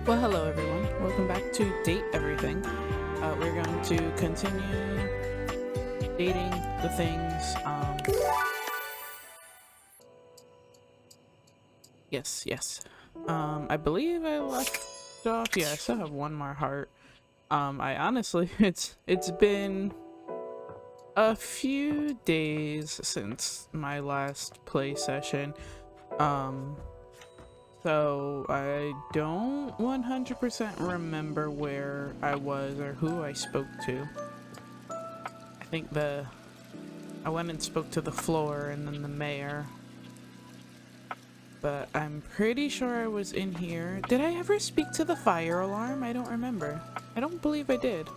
Well, hello everyone. Welcome back to Date Everything. We're going to continue dating the things. Yes. I believe I left off. Yeah, I still have one more heart. I honestly, it's been a few days since my last play session. So I don't 100% remember where I was or who I spoke to. I think I went and spoke to the floor and then the mayor. But I'm pretty sure I was in here. Did I ever speak to the fire alarm? I don't remember. I don't believe I did.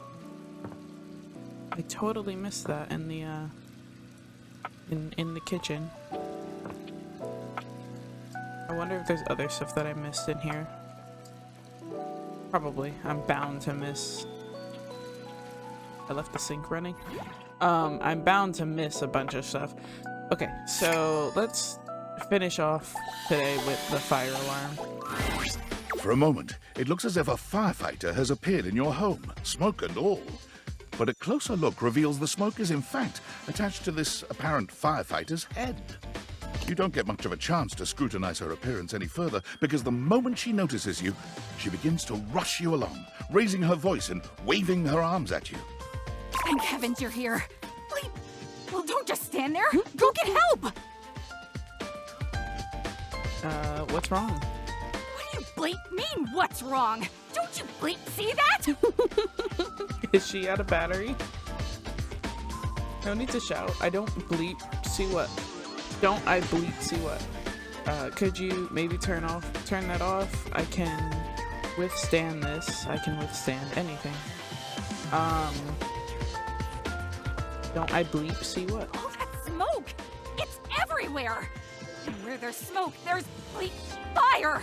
I totally missed that in the in the kitchen. I wonder if there's other stuff that I missed in here. Probably. I'm bound to miss. I left the sink running. I'm bound to miss a bunch of stuff. Okay, so let's finish off today with the fire alarm. For a moment, it looks as if a firefighter has appeared in your home, smoke and all. But a closer look reveals the smoke is in fact attached to this apparent firefighter's head. You don't get much of a chance to scrutinize her appearance any further, because the moment she notices you, she begins to rush you along, raising her voice and waving her arms at you. Thank heavens you're here. Wait, well, don't just stand there. Go get help. What's wrong? What do you bleep mean, what's wrong? Don't you bleep see that? Is she out of battery? No need to shout. I don't bleep see what. Don't I bleep see what? Could you maybe turn that off? I can withstand this. I can withstand anything. Don't I bleep see what? All that smoke! It's everywhere! And where there's smoke, there's bleep fire!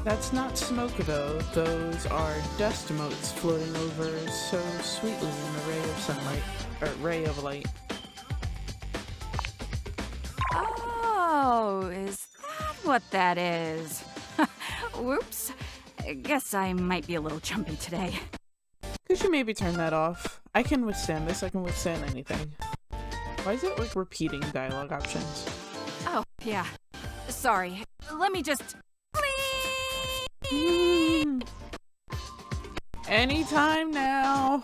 That's not smoke though. Those are dust motes floating over so sweetly in a ray of sunlight, or ray of light. Oh, is that what that is? Whoops. Guess I might be a little chumpy today. Could you maybe turn that off? I can withstand this. I can withstand anything. Why is it like repeating dialogue options? Oh, yeah. Sorry. Let me just... Anytime now.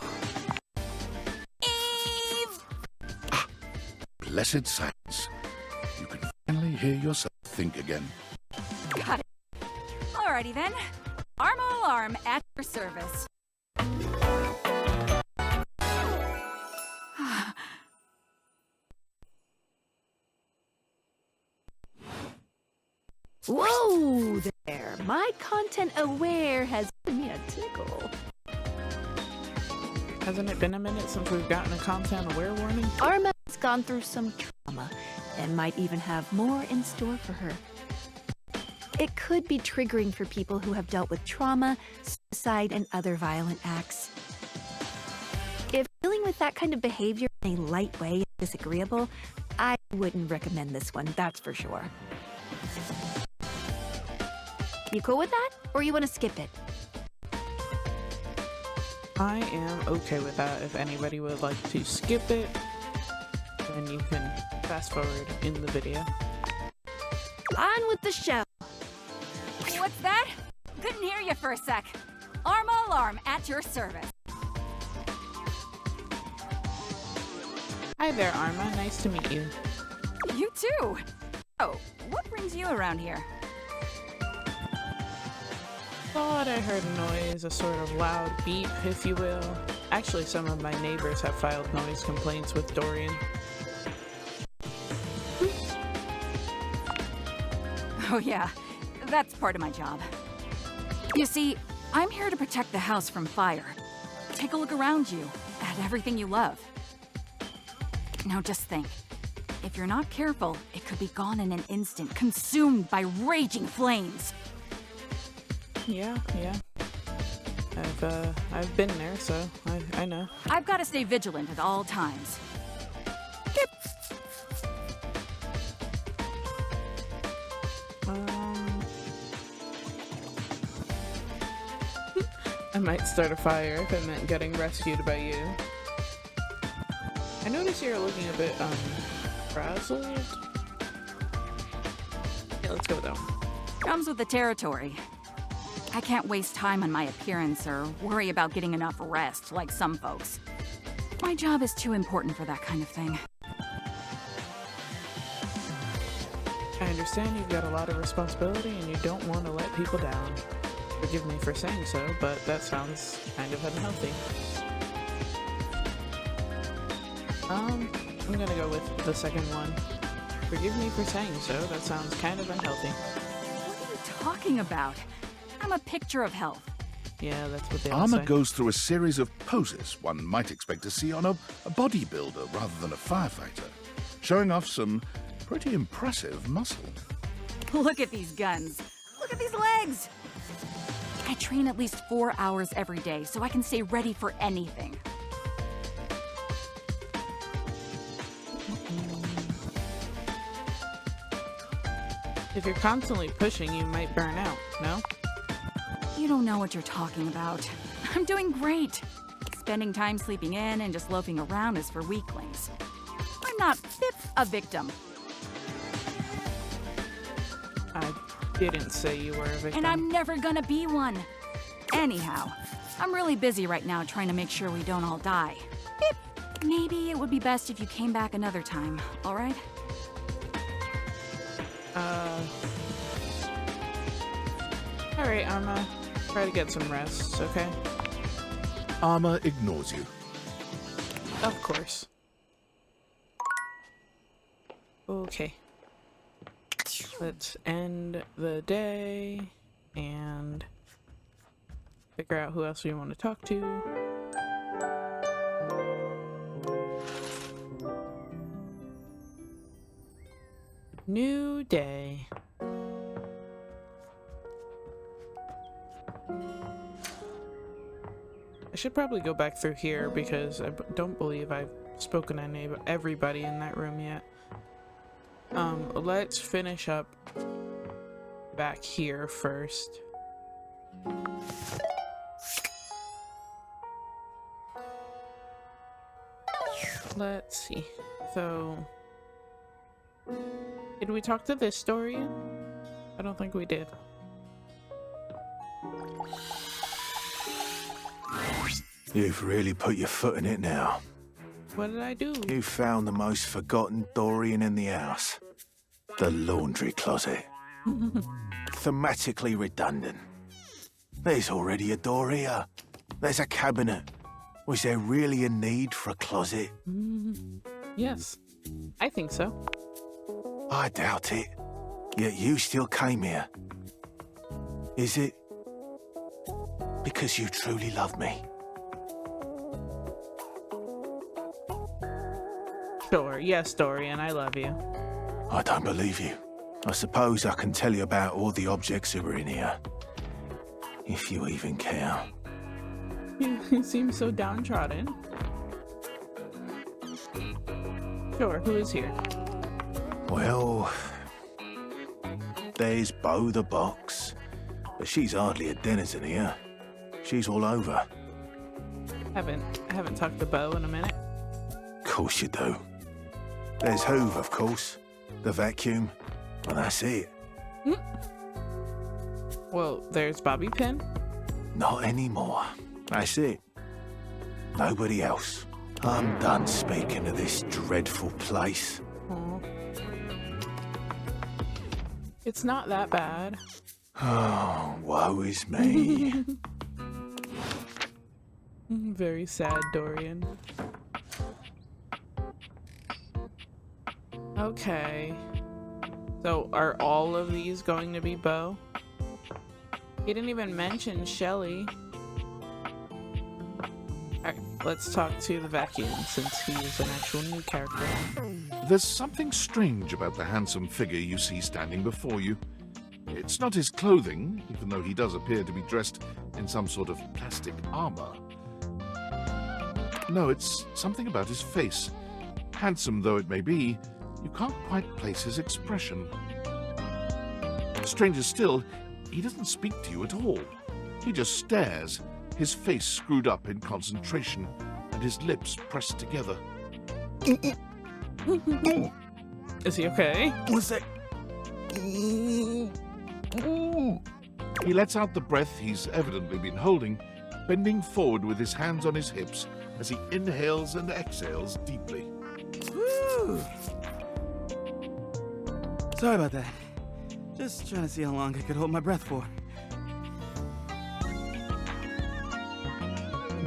Eve! Blessed silence. You can finally hear yourself think again. Got it. Alrighty then. Arma alarm at your service. Whoa there! My content aware has given me a tickle. Hasn't it been a minute since we've gotten a content aware warning? Arma has gone through some trauma and might even have more in store for her. It could be triggering for people who have dealt with trauma, suicide, and other violent acts. If dealing with that kind of behavior in a light way is disagreeable, I wouldn't recommend this one, that's for sure. You cool with that? Or you want to skip it? I am okay with that. If anybody would like to skip it, then you can fast forward in the video. On with the show! What's that? Couldn't hear you for a sec. Arma alarm at your service. Hi there, Arma. Nice to meet you. You too. Oh, what brings you around here? Thought I heard a noise, a sort of loud beep, if you will. Actually, some of my neighbors have filed noise complaints with Dorian. Oh yeah, that's part of my job. You see, I'm here to protect the house from fire. Take a look around you, at everything you love. Now just think, if you're not careful, it could be gone in an instant, consumed by raging flames. Yeah. I've been there, so I know. I've got to stay vigilant at all times. I might start a fire if it meant getting rescued by you. I notice you're looking a bit, frazzled. Yeah, let's go with that one. Comes with the territory. I can't waste time on my appearance or worry about getting enough rest like some folks. My job is too important for that kind of thing. I understand you've got a lot of responsibility and you don't want to let people down. Forgive me for saying so, but that sounds kind of unhealthy. I'm gonna go with the second one. Forgive me for saying so, that sounds kind of unhealthy. What are you talking about? I'm a picture of health. Yeah, that's what they all Armor say. goes through a series of poses one might expect to see on a bodybuilder rather than a firefighter, showing off some pretty impressive muscle. Look at these guns. Look at these legs. I train at least 4 hours every day so I can stay ready for anything. If you're constantly pushing, you might burn out, no? You don't know what you're talking about. I'm doing great. Spending time sleeping in and just loafing around is for weaklings. I'm not a victim. I didn't say you were a victim. And I'm never gonna be one. Anyhow, I'm really busy right now trying to make sure we don't all die. Beep. Maybe it would be best if you came back another time, all right? Alright, I'm gonna try to get some rest, okay? Armor ignores you. Of course. Okay. Let's end the day and figure out who else we want to talk to. New day. I should probably go back through here because I don't believe I've spoken to everybody in that room yet. Let's finish up back here first. Let's see. So, did we talk to this story? I don't think we did. You've really put your foot in it now. What did I do? You found the most forgotten Dorian in the house. The laundry closet. Thematically redundant. There's already a door here. There's a cabinet. Was there really a need for a closet? Yes, I think so. I doubt it. Yet you still came here. Is it because you truly love me? Sure, yes, Dorian, I love you. I don't believe you. I suppose I can tell you about all the objects that were in here. If you even care. You seem so downtrodden. Sure, who is here? Well, there's Bo the Box, but she's hardly a denizen here. She's all over. I haven't talked to Bo in a minute. Course you do. There's Hoove, of course. The vacuum. Well, that's it. Well, there's Bobby Pin. Not anymore. That's it. Nobody else. I'm done speaking of this dreadful place. Aw. It's not that bad. Oh, woe is me. Very sad, Dorian. Okay. So, are all of these going to be Bo? He didn't even mention Shelly. Alright, let's talk to the vacuum since he's an actual new character. There's something strange about the handsome figure you see standing before you. It's not his clothing, even though he does appear to be dressed in some sort of plastic armor. No, it's something about his face. Handsome though it may be, you can't quite place his expression. Stranger still, he doesn't speak to you at all. He just stares, his face screwed up in concentration, and his lips pressed together. Is he okay? What's that? He lets out the breath he's evidently been holding, bending forward with his hands on his hips as he inhales and exhales deeply. Woo! Sorry about that. Just trying to see how long I could hold my breath for.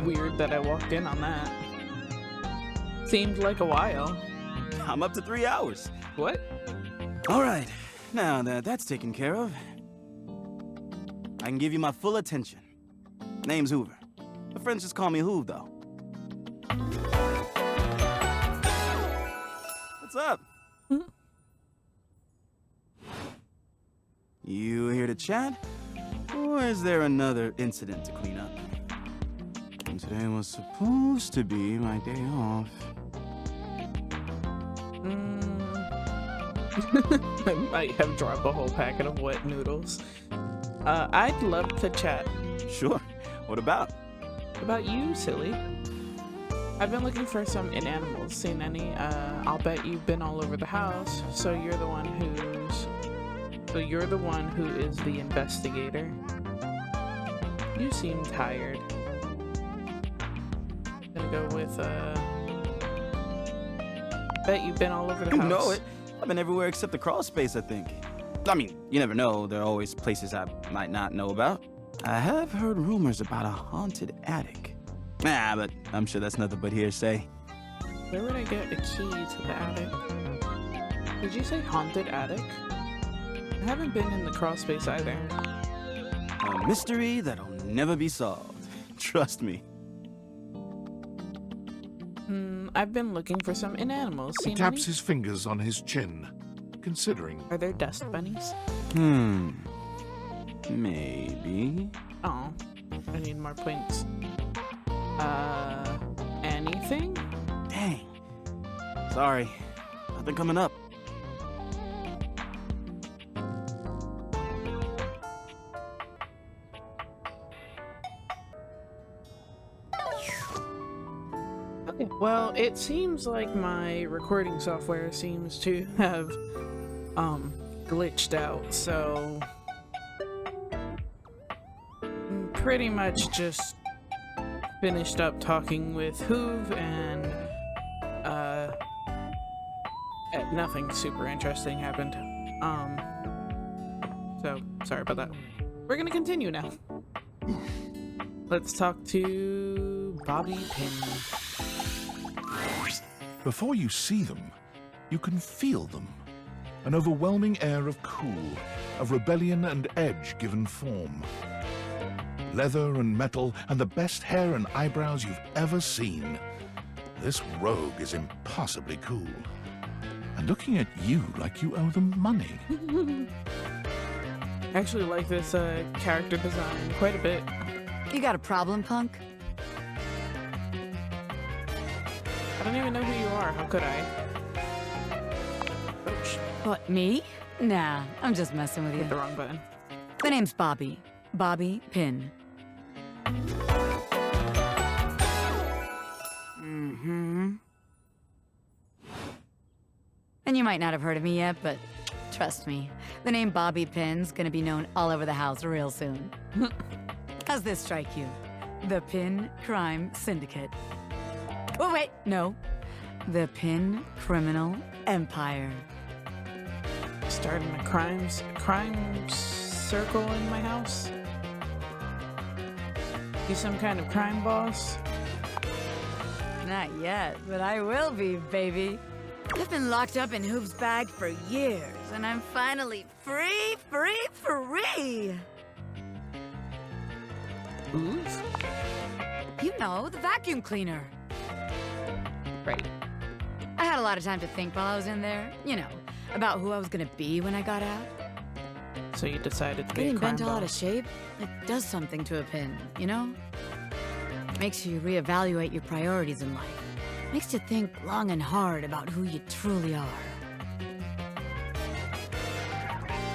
Weird that I walked in on that. Seemed like a while. I'm up to 3 hours. What? All right, now that that's taken care of, I can give you my full attention. Name's Hoover. My friends just call me Hoove, though. What's up? You here to chat? Or is there another incident to clean up? And today was supposed to be my day off. I might have dropped a whole packet of wet noodles. I'd love to chat. Sure. What about? About you, silly. I've been looking for some inanimals. Seen any? I'll bet you've been all over the house. So you're the one who is the investigator. You seem tired. Gonna go with bet you've been all over the You house. know it. I've been everywhere except the crawl space, I think. I mean, you never know. There are always places I might not know about. I have heard rumors about a haunted attic. Nah, but I'm sure that's nothing but hearsay. Where would I get a key to the attic? Did you say haunted attic? I haven't been in the crawl space either. A mystery that'll never be solved. Trust me. I've been looking for some inanimals. He Seen taps any? his fingers on his chin, considering. Are there dust bunnies? Maybe. Oh, I need more points. Anything? Dang. Sorry. Nothing coming up. Okay, well, it seems like my recording software seems to have, glitched out, so pretty much just finished up talking with Hoove, and, nothing super interesting happened. So, sorry about that. We're gonna continue now. Let's talk to Bobby Pin. Before you see them, you can feel them. An overwhelming air of cool, of rebellion and edge given form. Leather and metal, and the best hair and eyebrows you've ever seen. This rogue is impossibly cool. And looking at you like you owe them money. I actually like this character design quite a bit. You got a problem, punk? I don't even know who you are. How could I? Ouch. What, me? Nah, I'm just messing with Hit the you. wrong button. My name's Bobby. Bobby Pin. And you might not have heard of me yet, but trust me, the name Bobby Pin's gonna be known all over the house real soon. How's this strike you? The Pin Crime Syndicate. Oh, wait, no. The Pin Criminal Empire. Starting a crime circle in my house. You some kind of crime boss? Not yet, but I will be, baby. I've been locked up in Hoop's bag for years, and I'm finally free! Oof. You know, the vacuum cleaner. Right. I had a lot of time to think while I was in there, you know, about who I was gonna be when I got out. So you decided to be a Getting crime bent all out of boss. shape, it does something to a pin, you know? Makes you reevaluate your priorities in life. Makes you think long and hard about who you truly are.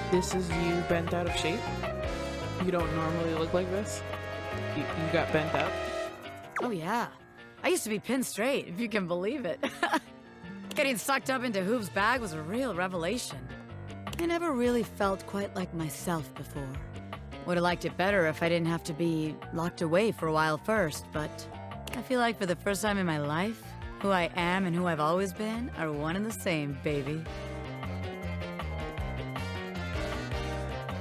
This is you bent out of shape? You don't normally look like this? You got bent up? Oh yeah. I used to be pinned straight, if you can believe it. Getting sucked up into Hoop's bag was a real revelation. I never really felt quite like myself before. Would have liked it better if I didn't have to be locked away for a while first, but I feel like for the first time in my life, who I am and who I've always been are one and the same, baby.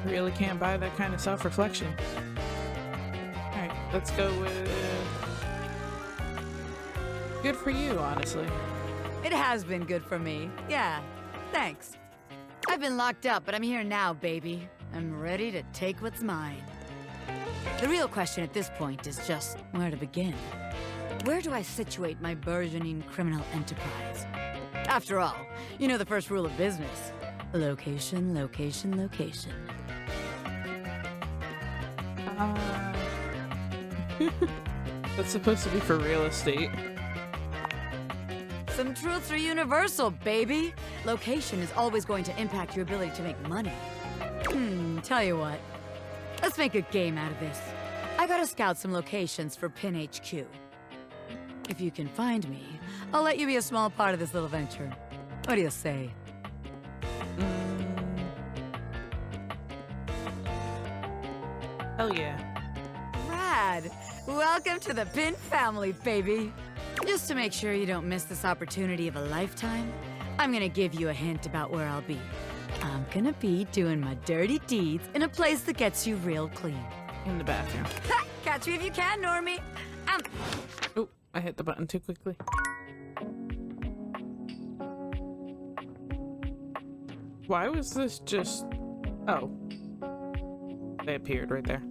Really can't buy that kind of self-reflection. Alright, let's go with... Good for you, honestly. It has been good for me. Yeah, thanks. I've been locked up, but I'm here now, baby. I'm ready to take what's mine. The real question at this point is just where to begin. Where do I situate my burgeoning criminal enterprise? After all, you know the first rule of business. Location, location, location. That's supposed to be for real estate. Some truths are universal, baby. Location is always going to impact your ability to make money. Tell you what. Let's make a game out of this. I gotta scout some locations for Pin HQ. If you can find me, I'll let you be a small part of this little venture. What do you say? Hell yeah. Rad! Welcome to the Pin family, baby. Just to make sure you don't miss this opportunity of a lifetime, I'm gonna give you a hint about where I'll be. I'm gonna be doing my dirty deeds in a place that gets you real clean. In the bathroom. Ha! Catch me if you can, Normie. Oh, I hit the button too quickly. Why was this just... Oh. They appeared right there.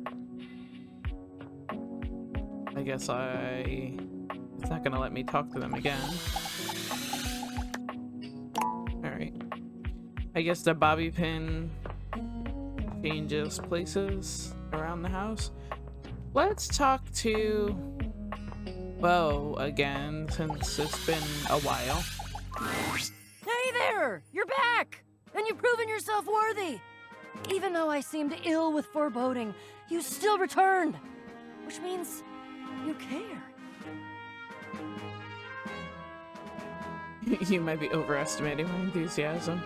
I guess it's not gonna let me talk to them again. Alright. I guess the bobby pin changes places around the house. Let's talk to Bo again, since it's been a while. Hey there! You're back! And you've proven yourself worthy! Even though I seemed ill with foreboding, you still returned! Which means you care. You might be overestimating my enthusiasm.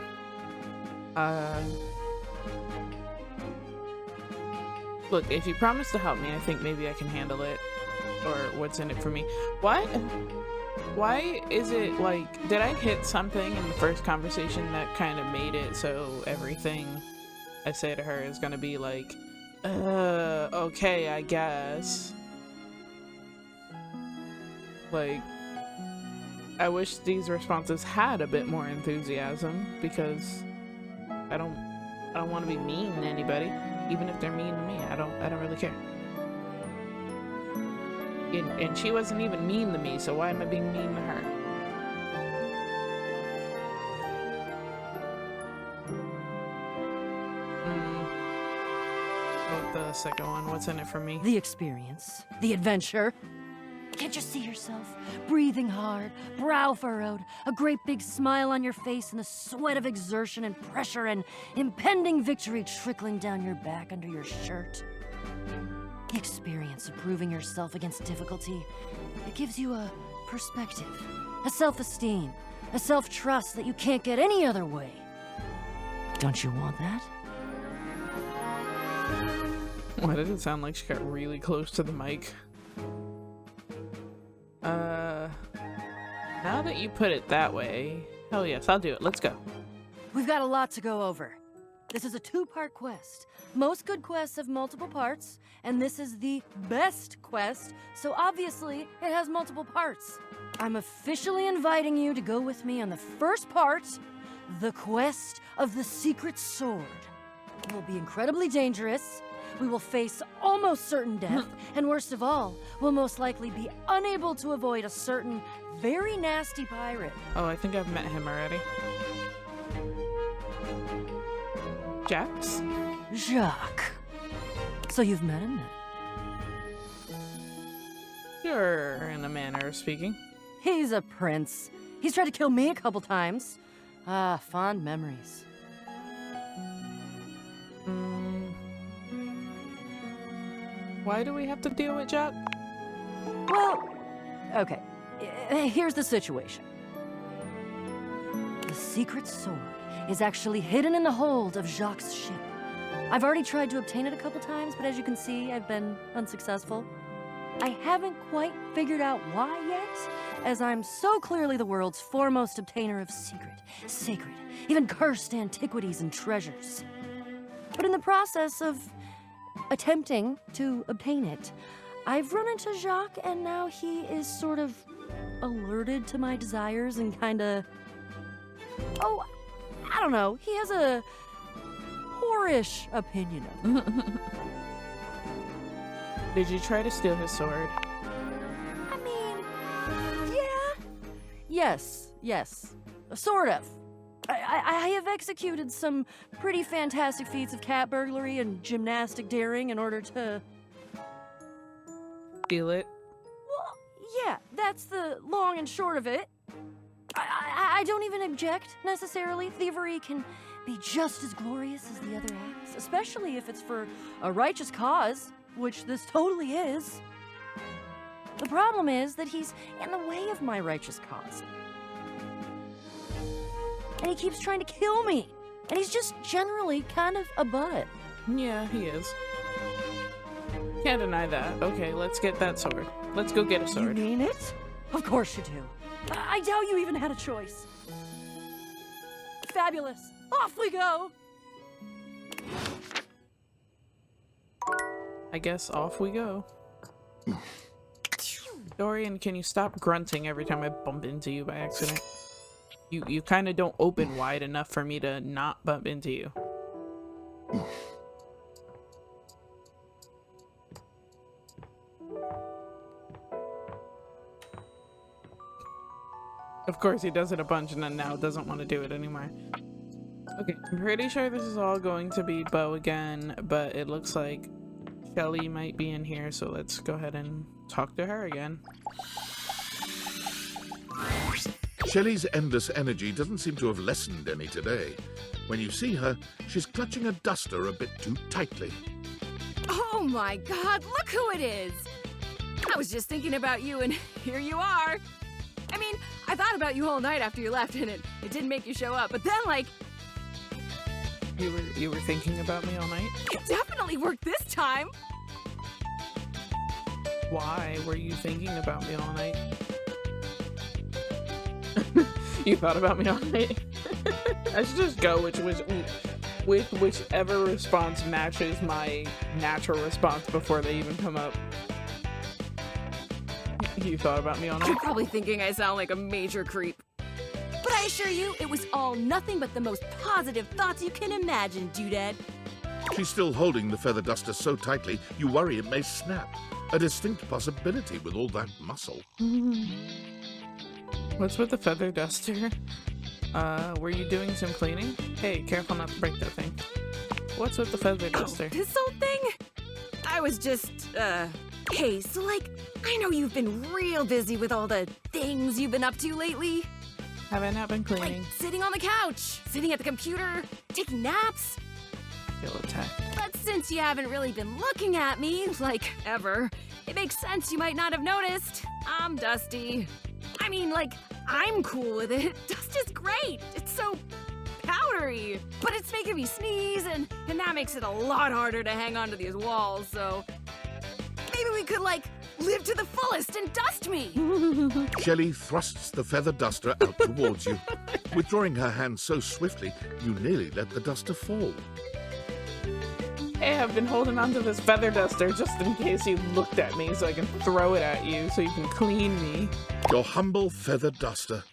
Look, if you promise to help me, I think maybe I can handle it. Or what's in it for me. What? Why is it like, did I hit something in the first conversation that kind of made it so everything I say to her is gonna be like, okay, I guess. Like, I wish these responses had a bit more enthusiasm, because I don't want to be mean to anybody, even if they're mean to me. I don't really care. And she wasn't even mean to me, so why am I being mean to her? The second one, what's in it for me? The experience, the adventure. Can't you see yourself? Breathing hard, brow furrowed, a great big smile on your face, and the sweat of exertion and pressure and impending victory trickling down your back under your shirt. The experience of proving yourself against difficulty, it gives you a perspective, a self-esteem, a self-trust that you can't get any other way. Don't you want that? Why did it sound like she got really close to the mic? Now that you put it that way, hell yes, I'll do it. Let's go. We've got a lot to go over. This is a two-part quest. Most good quests have multiple parts, and this is the best quest, so obviously it has multiple parts. I'm officially inviting you to go with me on the first part, the quest of the secret sword. It will be incredibly dangerous. We will face almost certain death, and worst of all, we'll most likely be unable to avoid a certain very nasty pirate. Oh, I think I've met him already. Jax? Jacques. So you've met him then? Sure, in a manner of speaking. He's a prince. He's tried to kill me a couple times. Ah, fond memories. Why do we have to deal with Jack? Well, okay. Here's the situation. The secret sword is actually hidden in the hold of Jacques' ship. I've already tried to obtain it a couple times, but as you can see, I've been unsuccessful. I haven't quite figured out why yet, as I'm so clearly the world's foremost obtainer of secret, sacred, even cursed antiquities and treasures. But in the process of attempting to obtain it, I've run into Jacques, and now he is sort of alerted to my desires and kinda... Oh, I don't know. He has a whorish opinion of me. Did you try to steal his sword? I mean, yeah. Yes. Sort of. I have executed some pretty fantastic feats of cat burglary and gymnastic daring in order to... Steal it? Well, yeah, that's the long and short of it. I don't even object, necessarily. Thievery can be just as glorious as the other acts, especially if it's for a righteous cause, which this totally is. The problem is that he's in the way of my righteous cause. And he keeps trying to kill me. And he's just generally kind of a butt. Yeah, he is. Can't deny that. Okay, let's get that sword. Let's go get a sword. You mean it? Of course you do. I doubt you even had a choice. Fabulous. Off we go. I guess off we go. Dorian, can you stop grunting every time I bump into you by accident? You kind of don't open wide enough for me to not bump into you. Of course, he does it a bunch and then now doesn't want to do it anymore. Okay, I'm pretty sure this is all going to be Bo again, but it looks like Shelly might be in here, so let's go ahead and talk to her again. Shelley's endless energy doesn't seem to have lessened any today. When you see her, she's clutching a duster a bit too tightly. Oh my god, look who it is! I was just thinking about you and here you are! I mean, I thought about you all night after you left and it didn't make you show up, but then like... You were thinking about me all night? It definitely worked this time! Why were you thinking about me all night? You thought about me all night? I should just go with whichever response matches my natural response before they even come up. You thought about me all night? You're probably thinking I sound like a major creep. But I assure you, it was all nothing but the most positive thoughts you can imagine, Doodad. She's still holding the feather duster so tightly, you worry it may snap. A distinct possibility with all that muscle. What's with the feather duster? Were you doing some cleaning? Hey, careful not to break that thing. What's with the feather duster? This whole thing? I was just, hey, so like, I know you've been real busy with all the things you've been up to lately. Haven't I been cleaning? Like sitting on the couch, sitting at the computer, taking naps. I feel attacked. But since you haven't really been looking at me, like, ever, it makes sense you might not have noticed. I'm dusty. I mean, like, I'm cool with it. Dust is great. It's so powdery. But it's making me sneeze, and that makes it a lot harder to hang onto these walls, so... Maybe we could, like, live to the fullest and dust me! Shelley thrusts the feather duster out towards you. Withdrawing her hand so swiftly, you nearly let the duster fall. Hey, I've been holding onto this feather duster just in case you looked at me so I can throw it at you so you can clean me. Your humble feather duster.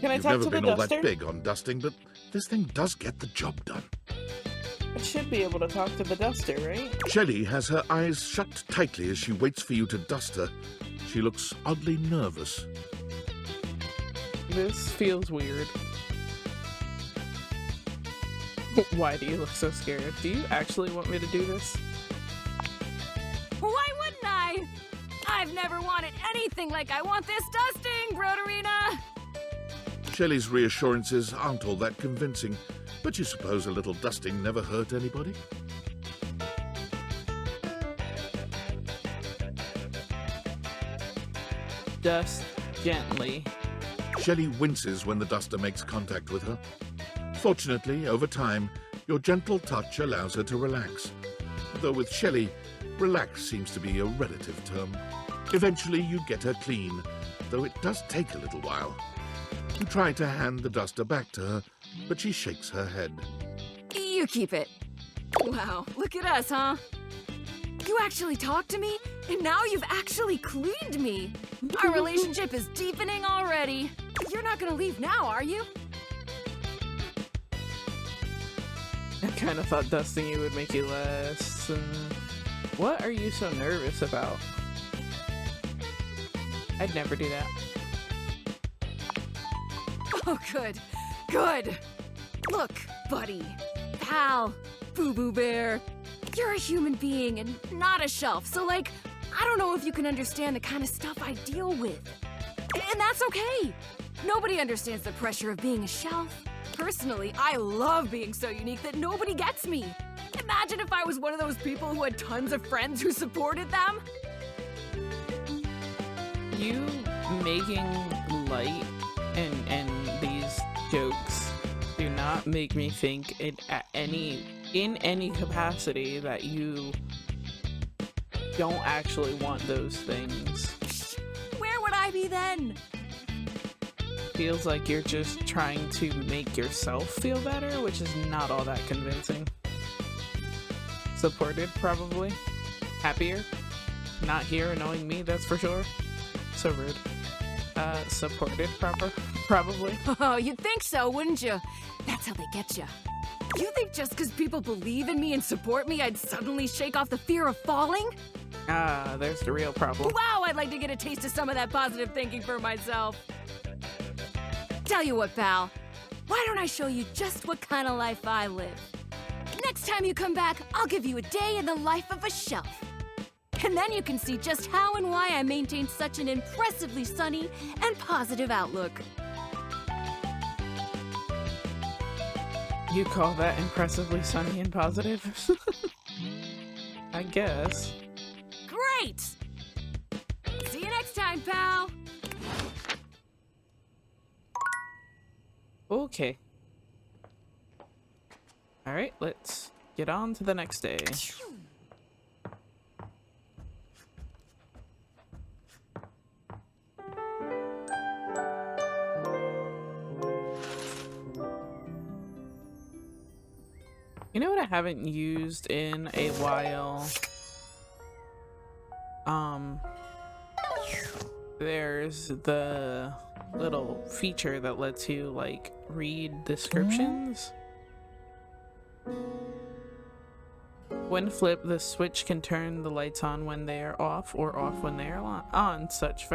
Can I You've talk never to the been all duster? that big on dusting, but this thing does get the job done. I should be able to talk to the duster, right? Shelley has her eyes shut tightly as she waits for you to dust her. She looks oddly nervous. This feels weird. Why do you look so scared? Do you actually want me to do this? Why wouldn't I? I've never wanted anything like I want this dusting, Broderina! Shelley's reassurances aren't all that convincing, but you suppose a little dusting never hurt anybody? dust gently. Shelley winces when the duster makes contact with her. Fortunately, over time, your gentle touch allows her to relax. Though with Shelley, relax seems to be a relative term. Eventually, you get her clean, though it does take a little while. You try to hand the duster back to her, but she shakes her head. You keep it. Wow, look at us, huh? You actually talked to me, and now you've actually cleaned me. Our relationship is deepening already. You're not gonna leave now, are you? I kind of thought dusting you would make you less. What are you so nervous about? I'd never do that. Oh, good. Good. Look, buddy, pal, boo-boo bear. You're a human being and not a shelf, so like, I don't know if you can understand the kind of stuff I deal with. And that's okay. Nobody understands the pressure of being a shelf. Personally, I love being so unique that nobody gets me. Imagine if I was one of those people who had tons of friends who supported them. You making light and these jokes do not make me think in any capacity that you don't actually want those things. Where would I be then? Feels like you're just trying to make yourself feel better, which is not all that convincing. Supported, probably. Happier. Not here annoying me, that's for sure. So rude. Supported, probably. Oh, you'd think so, wouldn't you? That's how they get you. You think just because people believe in me and support me, I'd suddenly shake off the fear of falling? Ah, there's the real problem. Wow, I'd like to get a taste of some of that positive thinking for myself. Tell you what, pal. Why don't I show you just what kind of life I live? Next time you come back, I'll give you a day in the life of a shelf. And then you can see just how and why I maintain such an impressively sunny and positive outlook. You call that impressively sunny and positive? I guess. Great! See you next time, pal! Okay. Alright, let's get on to the next day. You know what I haven't used in a while? There's the little feature that lets you like read descriptions. When flipped, the switch can turn the lights on when they are off or off when they are on. Such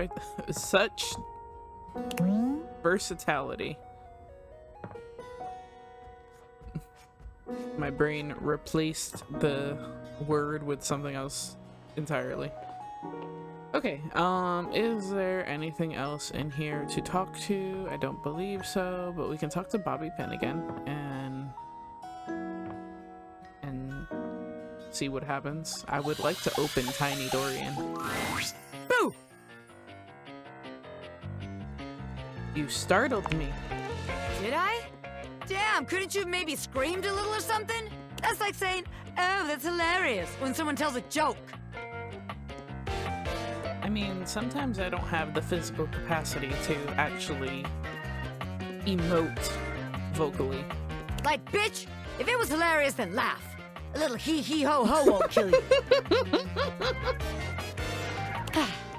versatility. My brain replaced the word with something else entirely. Okay, is there anything else in here to talk to? I don't believe so, but we can talk to Bobby Pin again and see what happens. I would like to open Tiny Dorian. Boo! You startled me. Did I? Damn, couldn't you have maybe screamed a little or something? That's like saying, oh, that's hilarious, when someone tells a joke. I mean, sometimes I don't have the physical capacity to actually emote vocally. Like, bitch, if it was hilarious, then laugh. A little hee-hee-ho-ho won't kill you.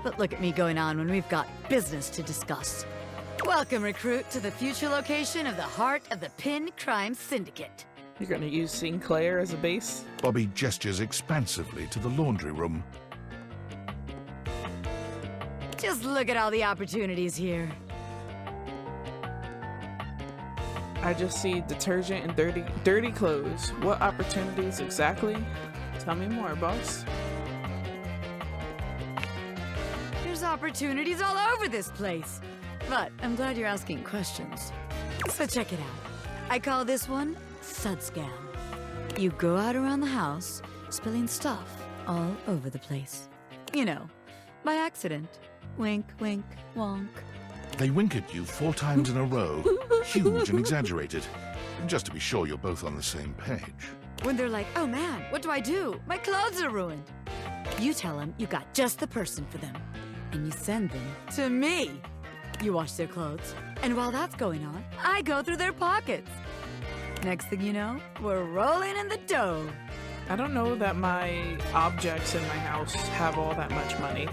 But look at me going on when we've got business to discuss. Welcome, recruit, to the future location of the heart of the Pin Crime Syndicate. You're gonna use Sinclair as a base? Bobby gestures expansively to the laundry room. Just look at all the opportunities here. I just see detergent and dirty clothes. What opportunities exactly? Tell me more, boss. There's opportunities all over this place. But I'm glad you're asking questions. So check it out. I call this one Sud Scam. You go out around the house, spilling stuff all over the place. You know, by accident. Wink, wink, wonk. They wink at you 4 times in a row, huge and exaggerated, just to be sure you're both on the same page. When they're like, oh man, what do I do? My clothes are ruined. You tell them you got just the person for them, and you send them to me. You wash their clothes, and while that's going on, I go through their pockets. Next thing you know, we're rolling in the dough. I don't know that my objects in my house have all that much money.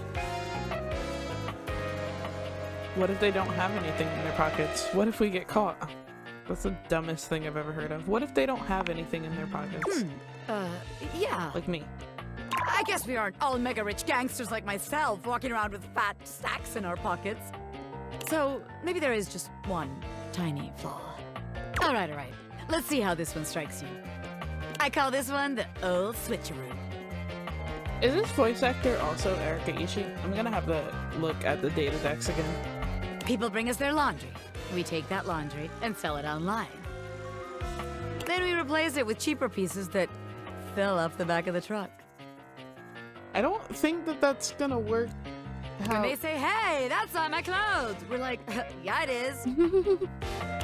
What if they don't have anything in their pockets? What if we get caught? That's the dumbest thing I've ever heard of. What if they don't have anything in their pockets? Yeah. Like me. I guess we aren't all mega-rich gangsters like myself walking around with fat sacks in our pockets. So, maybe there is just one tiny flaw. All right. Let's see how this one strikes you. I call this one the old switcheroo. Is this voice actor also Erika Ishii? I'm gonna have to look at the data decks again. People bring us their laundry. We take that laundry and sell it online. Then we replace it with cheaper pieces that fill up the back of the truck. I don't think that that's gonna work. When they say, hey, that's not my clothes, we're like, yeah, it is.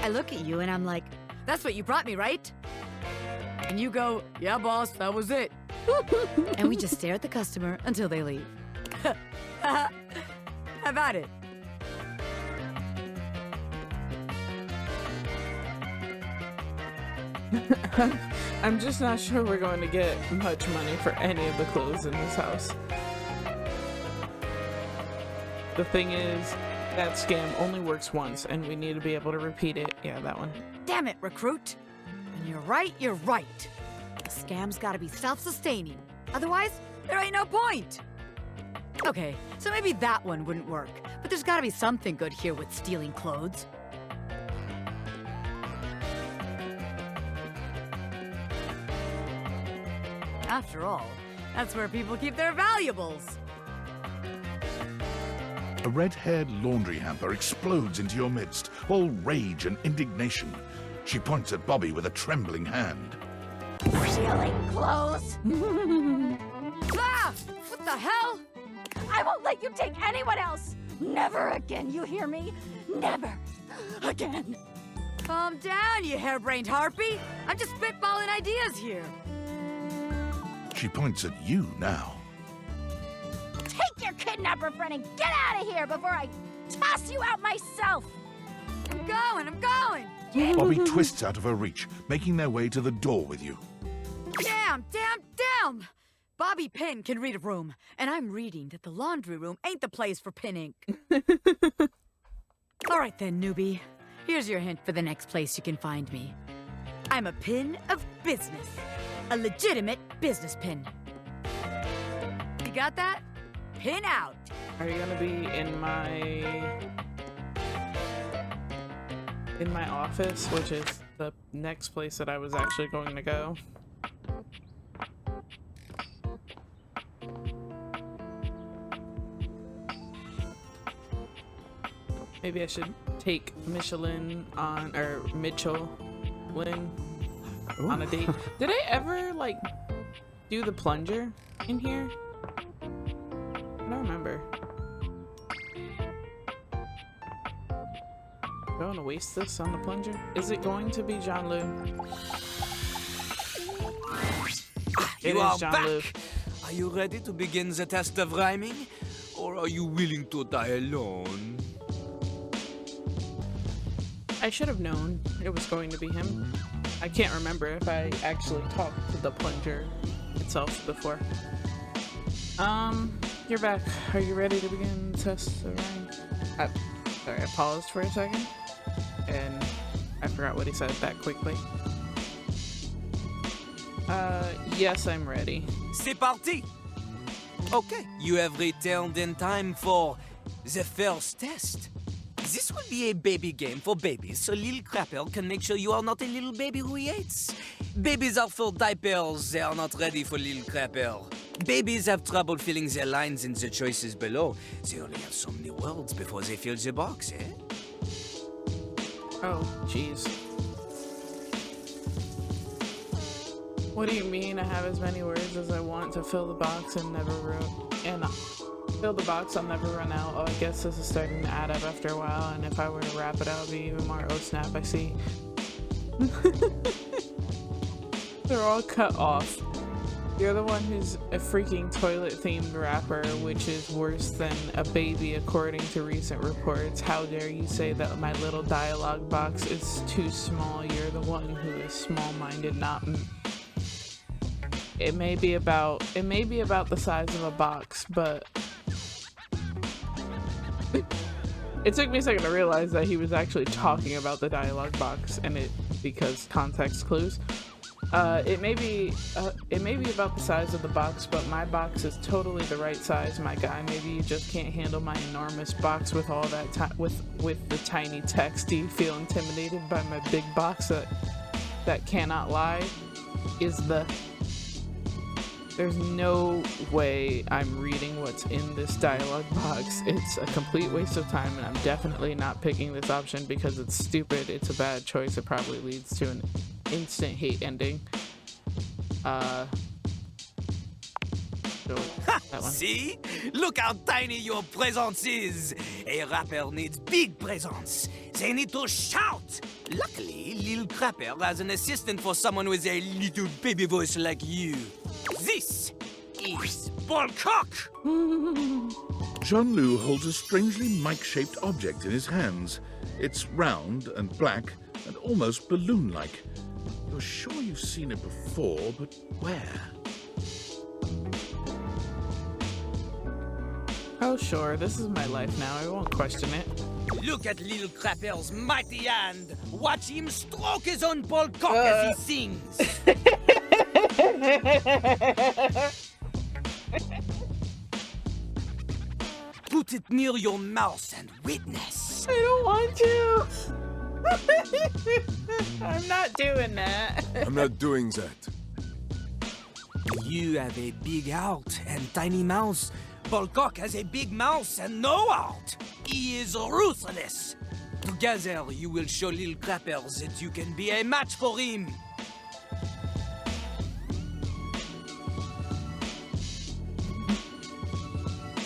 I look at you and I'm like, that's what you brought me, right? And you go, yeah, boss, that was it. And we just stare at the customer until they leave. How about it? I'm just not sure we're going to get much money for any of the clothes in this house. The thing is, that scam only works once, and we need to be able to repeat it. Yeah, that one. Damn it, recruit. And you're right. The scam's gotta be self-sustaining. Otherwise, there ain't no point. Okay, so maybe that one wouldn't work, but there's gotta be something good here with stealing clothes. After all, that's where people keep their valuables. A red-haired laundry hamper explodes into your midst, all rage and indignation. She points at Bobby with a trembling hand. Stealing clothes? Ah! What the hell? I won't let you take anyone else! Never again, you hear me? Never again! Calm down, you harebrained harpy! I'm just spitballing ideas here. She points at you now. Take your kidnapper friend and get out of here before I toss you out myself! I'm going! Bobby twists out of her reach, making their way to the door with you. Damn! Bobby Pin can read a room, and I'm reading that the laundry room ain't the place for pin ink. All right then, newbie. Here's your hint for the next place you can find me. I'm a pin of business. A legitimate business pin. You got that? Pin out. Are you gonna be in my office, which is the next place that I was actually going to go? Maybe I should take Mitchell Lynn on a date. Did I ever like do the plunger in here? I don't remember. Do I want to waste this on the plunger? Is it going to be John Lou? You are back! Are you ready to begin the test of rhyming? Or are you willing to die alone? I should have known it was going to be him. I can't remember if I actually talked to the plunger itself before. You're back. Are you ready to begin the test of rhyming? Sorry, I paused for a second. And I forgot what he said that quickly. Yes, I'm ready. C'est parti! Okay, you have returned in time for the first test. This will be a baby game for babies, so Lil Crapper can make sure you are not a little baby who he hates. Babies are full diapers, they are not ready for Lil Crapper. Babies have trouble filling their lines in the choices below. They only have so many words before they fill the box, eh? Oh, jeez. What do you mean I have as many words as I want to fill the box and never wrote? And Fill the box, I'll never run out. Oh, I guess this is starting to add up after a while, and if I were to wrap it out, it would be even more. Oh snap, I see. They're all cut off. You're the one who's a freaking toilet-themed rapper, which is worse than a baby according to recent reports. How dare you say that my little dialogue box is too small? You're the one who is small-minded, not it may be about the size of a box, but it took me a second to realize that he was actually talking about the dialogue box, and because context clues. It may be about the size of the box, but my box is totally the right size, my guy. Maybe you just can't handle my enormous box with all that with the tiny text. Do you feel intimidated by my big box that cannot lie? There's no way I'm reading what's in this dialogue box. It's a complete waste of time, and I'm definitely not picking this option because it's stupid. It's a bad choice. It probably leads to an instant hate ending. That one. See? Look how tiny your presence is. A rapper needs big presence. They need to shout. Luckily, Lil Crapper has an assistant for someone with a little baby voice like you. This is Ballcock. Jean-Loup holds a strangely mic-shaped object in his hands. It's round and black and almost balloon-like. You're sure you've seen it before, but where? Oh sure, this is my life now. I won't question it. Look at Lil Crapper's mighty hand. Watch him stroke his own Ballcock as he sings. Put it near your mouth and witness. I don't want to. I'm not doing that. I'm not doing that. You have a big heart and tiny mouth. Ballcock has a big mouth and no heart. He is ruthless. Together, you will show Lil Crapper that you can be a match for him.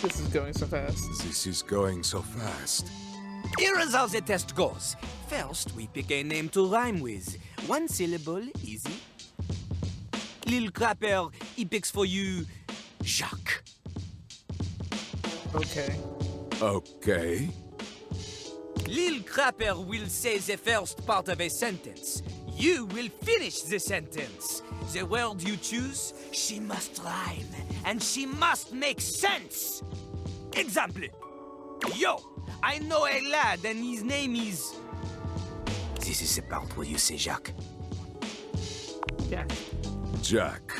This is going so fast. This is going so fast. Here is how the test goes. First, we pick a name to rhyme with. One syllable, easy. Lil Crapper, he picks for you Jacques. Okay. Okay. Lil Crapper will say the first part of a sentence. You will finish the sentence. The word you choose, she must rhyme, and she must make sense. Example. Yo, I know a lad, and his name is... This is the part where you say Jacques. Yeah. Jack.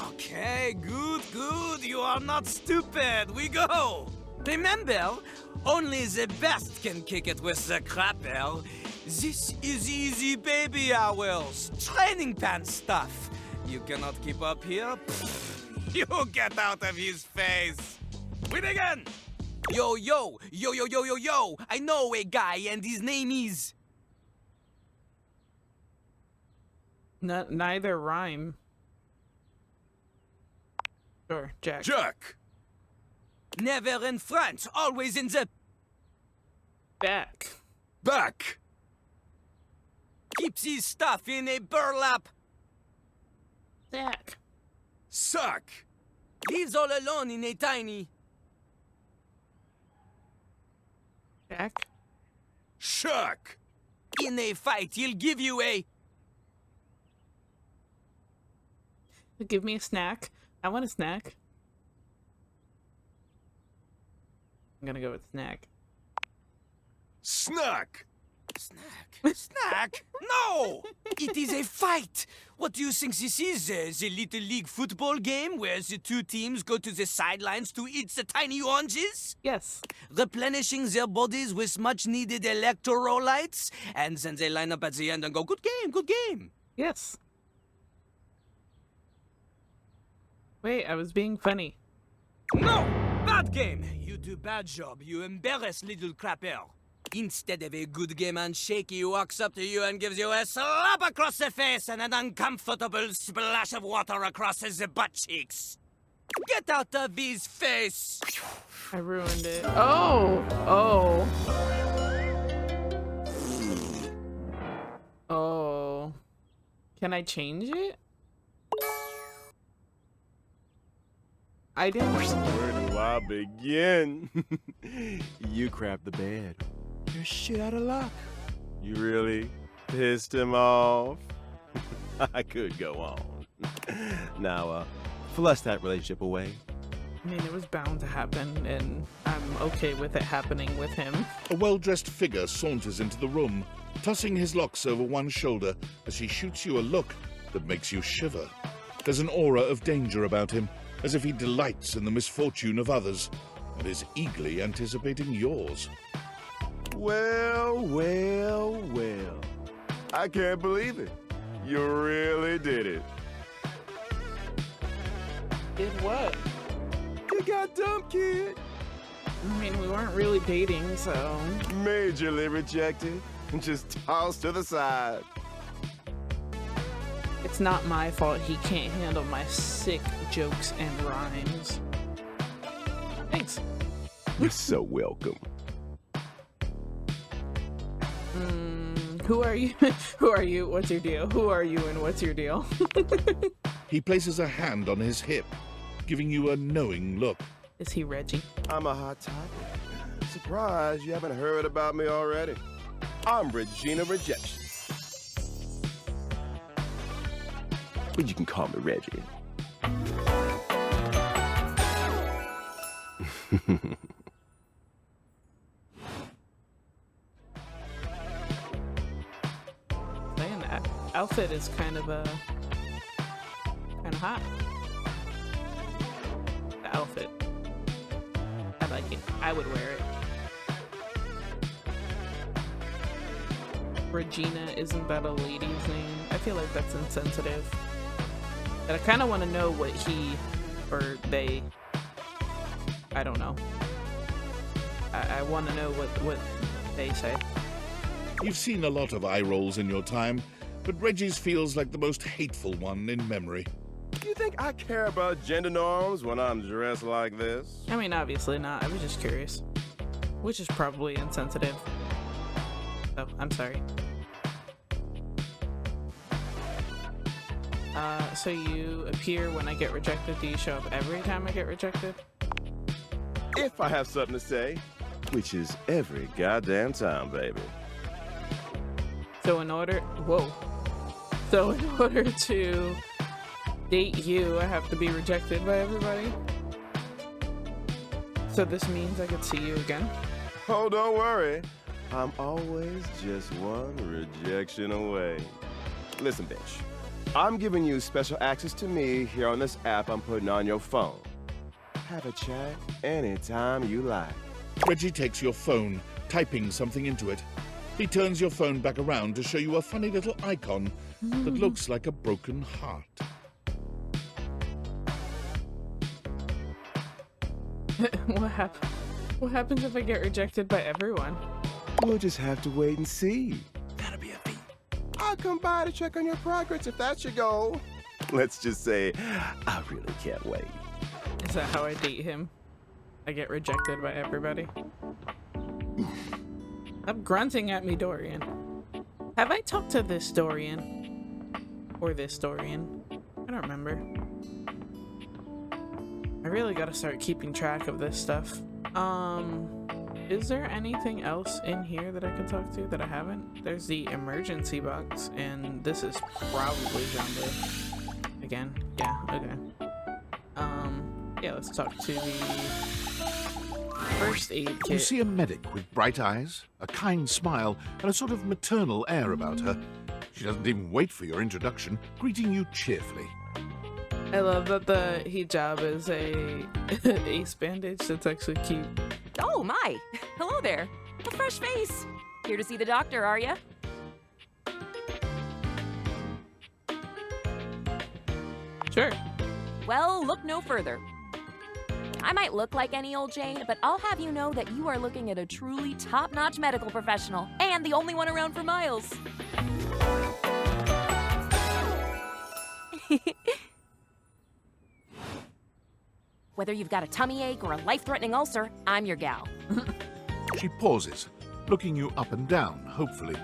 Okay, good, good. You are not stupid. We go. Remember, only the best can kick it with the Crapper. This is easy baby hours. Training pants stuff. You cannot keep up here? Pfft, you get out of his face. We begin. Yo, yo, yo, yo, yo, yo, yo. I know a guy and his name is... Neither rhyme. Sure, Jack. Jack! Never in front, always in the... Back. Back! Keeps his stuff in a burlap. Sack. Sack! Lives all alone in a tiny... Jack. Shack! In a fight, he'll give you a... Give me a snack. I want a snack. I'm gonna go with snack. Snack! Snack? Snack? No! It is a fight! What do you think this is? The Little League football game where the two teams go to the sidelines to eat the tiny oranges? Yes. Replenishing their bodies with much-needed electrolytes, and then they line up at the end and go, good game, good game. Yes. Wait, I was being funny. No! Bad game! You do bad job. You embarrass Little Crapper. Instead of a good game handshake, he walks up to you and gives you a slap across the face and an uncomfortable splash of water across his butt cheeks. Get out of his face! I ruined it. Oh! Oh. Oh. Can I change it? I didn't. Where do I begin? You crapped the bed. You're shit out of luck. You really pissed him off? I could go on. Now, flush that relationship away. I mean, it was bound to happen, and I'm okay with it happening with him. A well-dressed figure saunters into the room, tossing his locks over one shoulder as he shoots you a look that makes you shiver. There's an aura of danger about him, as if he delights in the misfortune of others and is eagerly anticipating yours. Well, well, well. I can't believe it. You really did it. Did what? You got dumb, kid. I mean, we weren't really dating, so... Majorly rejected and just tossed to the side. It's not my fault he can't handle my sick jokes and rhymes. Thanks. You're so welcome. Who are you? Who are you? What's your deal? Who are you and what's your deal? He places a hand on his hip, giving you a knowing look. Is he Reggie? I'm a hot topic. Surprised you haven't heard about me already. I'm Regina Rejection. But you can call me Reggie. Man, that outfit is kind of hot. The outfit. I like it. I would wear it. Regina, isn't that a lady's name? I feel like that's insensitive. But I kind of want to know what he or they, I don't know. I want to know what they say. You've seen a lot of eye rolls in your time, but Reggie's feels like the most hateful one in memory. You think I care about gender norms when I'm dressed like this? I mean, obviously not. I was just curious. Which is probably insensitive. Oh, I'm sorry. So you appear when I get rejected. Do you show up every time I get rejected? If I have something to say, which is every goddamn time, baby. So in order... Whoa. So in order to date you, I have to be rejected by everybody? So this means I could see you again? Oh, don't worry. I'm always just one rejection away. Listen, bitch. I'm giving you special access to me here on this app I'm putting on your phone. Have a chat anytime you like. Reggie takes your phone, typing something into it. He turns your phone back around to show you a funny little icon that looks like a broken heart. What happened? What happens if I get rejected by everyone? We'll just have to wait and see. That'll be a feat. I'll come by to check on your progress if that's your goal. Let's just say, I really can't wait. Is that how I date him? I get rejected by everybody? Stop grunting at me, Dorian. Have I talked to this Dorian? Or this Dorian? I don't remember. I really gotta start keeping track of this stuff. Is there anything else in here that I can talk to that I haven't? There's the emergency box, and this is probably Jumbo. Again? Yeah, okay. Yeah, let's talk to the first aid kit. You see a medic with bright eyes, a kind smile, and a sort of maternal air about her. She doesn't even wait for your introduction, greeting you cheerfully. I love that the hijab is a ace bandage. That's actually cute. Oh my! Hello there. A fresh face. Here to see the doctor, are ya? Sure. Well, look no further. I might look like any old Jane, but I'll have you know that you are looking at a truly top-notch medical professional, and the only one around for miles. Whether you've got a tummy ache or a life-threatening ulcer, I'm your gal. She pauses, looking you up and down, hopefully.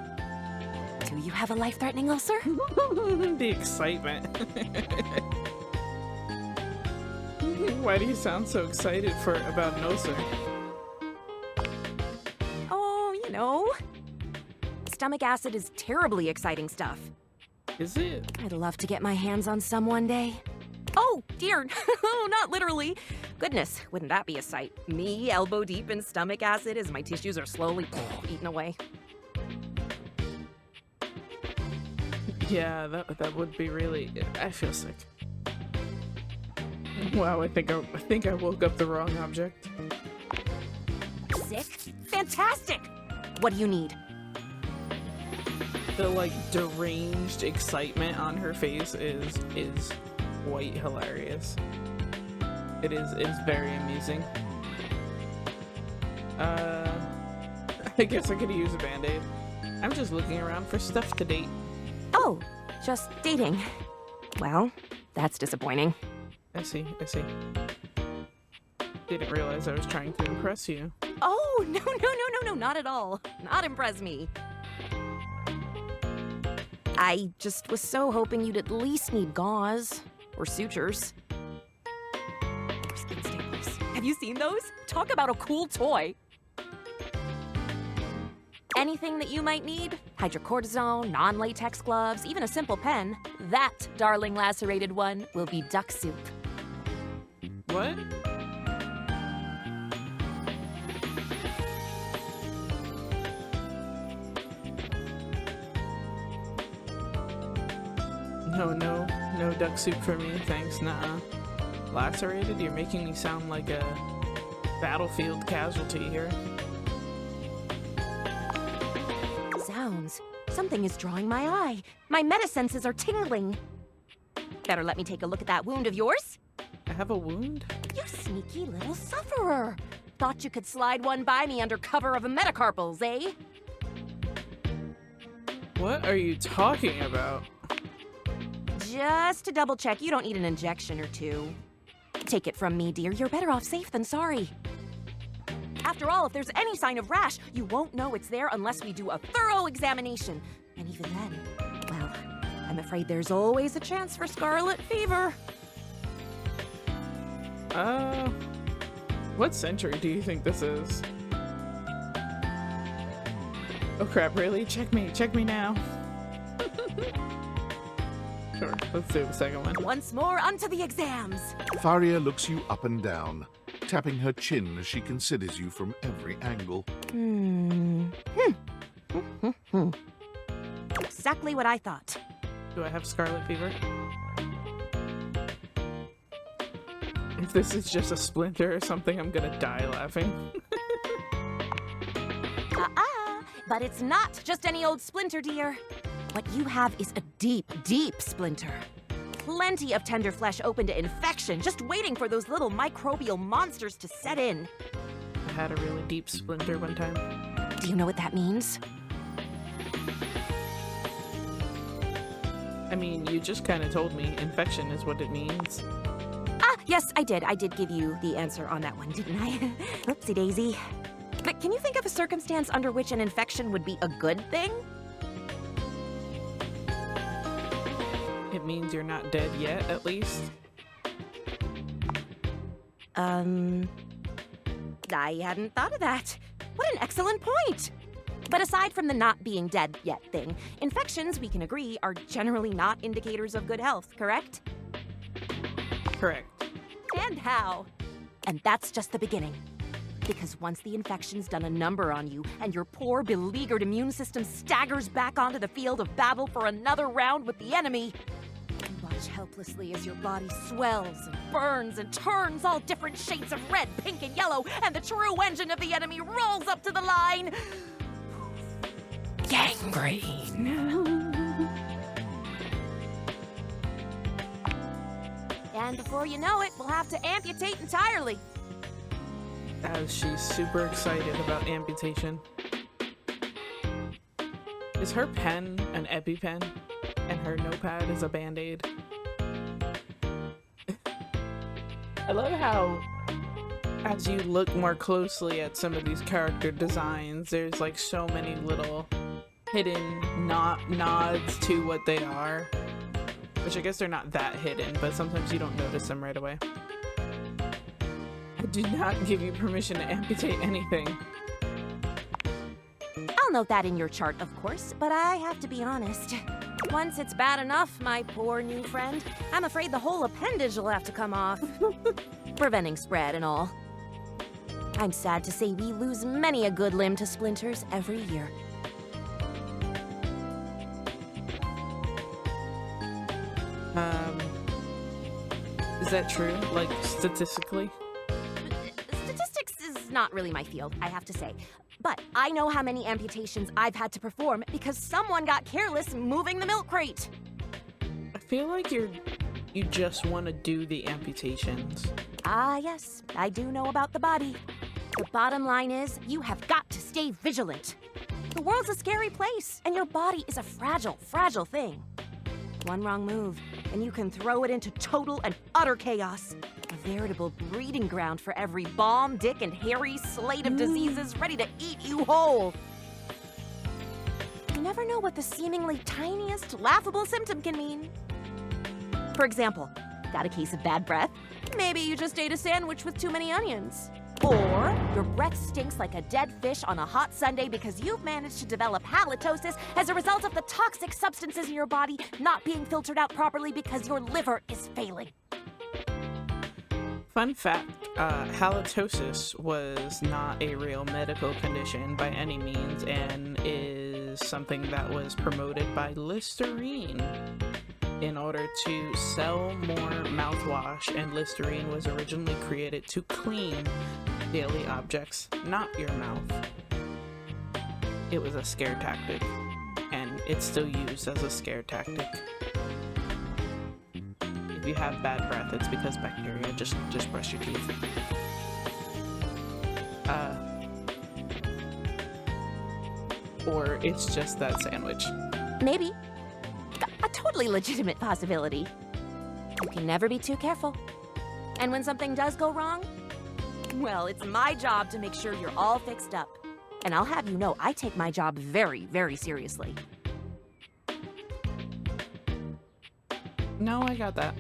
Do you have a life-threatening ulcer? The excitement. Why do you sound so excited about an ulcer? Oh, you know. Stomach acid is terribly exciting stuff. Is it? I'd love to get my hands on some one day. Oh, dear. Not literally. Goodness, wouldn't that be a sight? Me, elbow deep in stomach acid as my tissues are slowly eaten away. Yeah, that would be really... I feel sick. Wow, I think I woke up the wrong object. Sick? Fantastic! What do you need? The, like, deranged excitement on her face is quite hilarious. It's very amusing. I guess I could use a band-aid. I'm just looking around for stuff to date. Oh, just dating. Well, that's disappointing. I see. Didn't realize I was trying to impress you. Oh, no, not at all. Not impress me. I just was so hoping you'd at least need gauze or sutures. Or skin staples. Have you seen those? Talk about a cool toy. Anything that you might need, hydrocortisone, non-latex gloves, even a simple pen, that darling lacerated one will be duck soup. What? No duck soup for me, thanks, nuh-uh. Lacerated? You're making me sound like a battlefield casualty here. Zounds, something is drawing my eye. My metasenses are tingling. Better let me take a look at that wound of yours. I have a wound? You sneaky little sufferer. Thought you could slide one by me under cover of a metacarpals, eh? What are you talking about? Just to double check, you don't need an injection or two. Take it from me, dear. You're better off safe than sorry. After all, if there's any sign of rash, you won't know it's there unless we do a thorough examination. And even then, well, I'm afraid there's always a chance for scarlet fever. What century do you think this is? Oh crap, really? Check me now. Sure, let's do the second one. Once more, onto the exams. Faria looks you up and down, tapping her chin as she considers you from every angle. Exactly what I thought. Do I have scarlet fever? If this is just a splinter or something, I'm gonna die laughing. But it's not just any old splinter, dear. What you have is a deep, deep splinter. Plenty of tender flesh open to infection, just waiting for those little microbial monsters to set in. I had a really deep splinter one time. Do you know what that means? I mean, you just kind of told me infection is what it means. Yes, I did. I did give you the answer on that one, didn't I? Oopsie daisy. But can you think of a circumstance under which an infection would be a good thing? It means you're not dead yet, at least. I hadn't thought of that. What an excellent point! But aside from the not being dead yet thing, infections, we can agree, are generally not indicators of good health, correct? Correct. And how? And that's just the beginning. Because once the infection's done a number on you, and your poor, beleaguered immune system staggers back onto the field of battle for another round with the enemy, you watch helplessly as your body swells and burns and turns all different shades of red, pink, and yellow, and the true engine of the enemy rolls up to the line. Gangrene. And before you know it, we'll have to amputate entirely. As she's super excited about amputation. Is her pen an EpiPen? And her notepad is a Band-Aid? I love how, as you look more closely at some of these character designs, there's like so many little hidden nods to what they are. Which I guess they're not that hidden, but sometimes you don't notice them right away. I do not give you permission to amputate anything. I'll note that in your chart, of course, but I have to be honest. Once it's bad enough, my poor new friend, I'm afraid the whole appendage will have to come off. Preventing spread and all. I'm sad to say we lose many a good limb to splinters every year. Is that true? Like, statistically? Statistics is not really my field, I have to say. But I know how many amputations I've had to perform because someone got careless moving the milk crate. I feel like you just want to do the amputations. Ah, yes, I do know about the body. The bottom line is, you have got to stay vigilant. The world's a scary place, and your body is a fragile, fragile thing. One wrong move, and you can throw it into total and utter chaos. A veritable breeding ground for every bomb, dick, and hairy slate of diseases ready to eat you whole. You never know what the seemingly tiniest, laughable symptom can mean. For example, got a case of bad breath? Maybe you just ate a sandwich with too many onions. Or your breath stinks like a dead fish on a hot Sunday because you've managed to develop halitosis as a result of the toxic substances in your body not being filtered out properly because your liver is failing. Fun fact, halitosis was not a real medical condition by any means and is something that was promoted by Listerine in order to sell more mouthwash, and Listerine was originally created to clean daily objects, not your mouth. It was a scare tactic, and it's still used as a scare tactic. If you have bad breath, it's because bacteria. Just brush your teeth. Or it's just that sandwich. Maybe. A totally legitimate possibility. You can never be too careful. And when something does go wrong, well, it's my job to make sure you're all fixed up. And I'll have you know I take my job very, very seriously. No, I got that.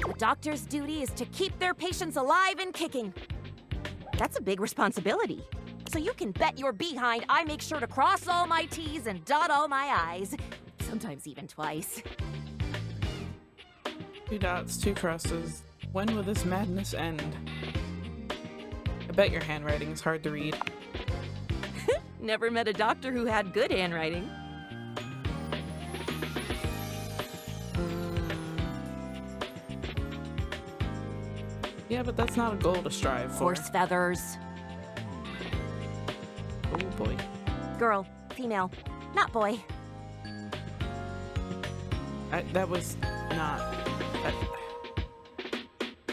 A doctor's duty is to keep their patients alive and kicking. That's a big responsibility. So you can bet your behind I make sure to cross all my T's and dot all my I's. Sometimes even twice. 2 dots, 2 crosses. When will this madness end? I bet your handwriting is hard to read. Never met a doctor who had good handwriting. Yeah, but that's not a goal to strive for. Horse feathers. Oh boy. Girl, female, not boy. That was not...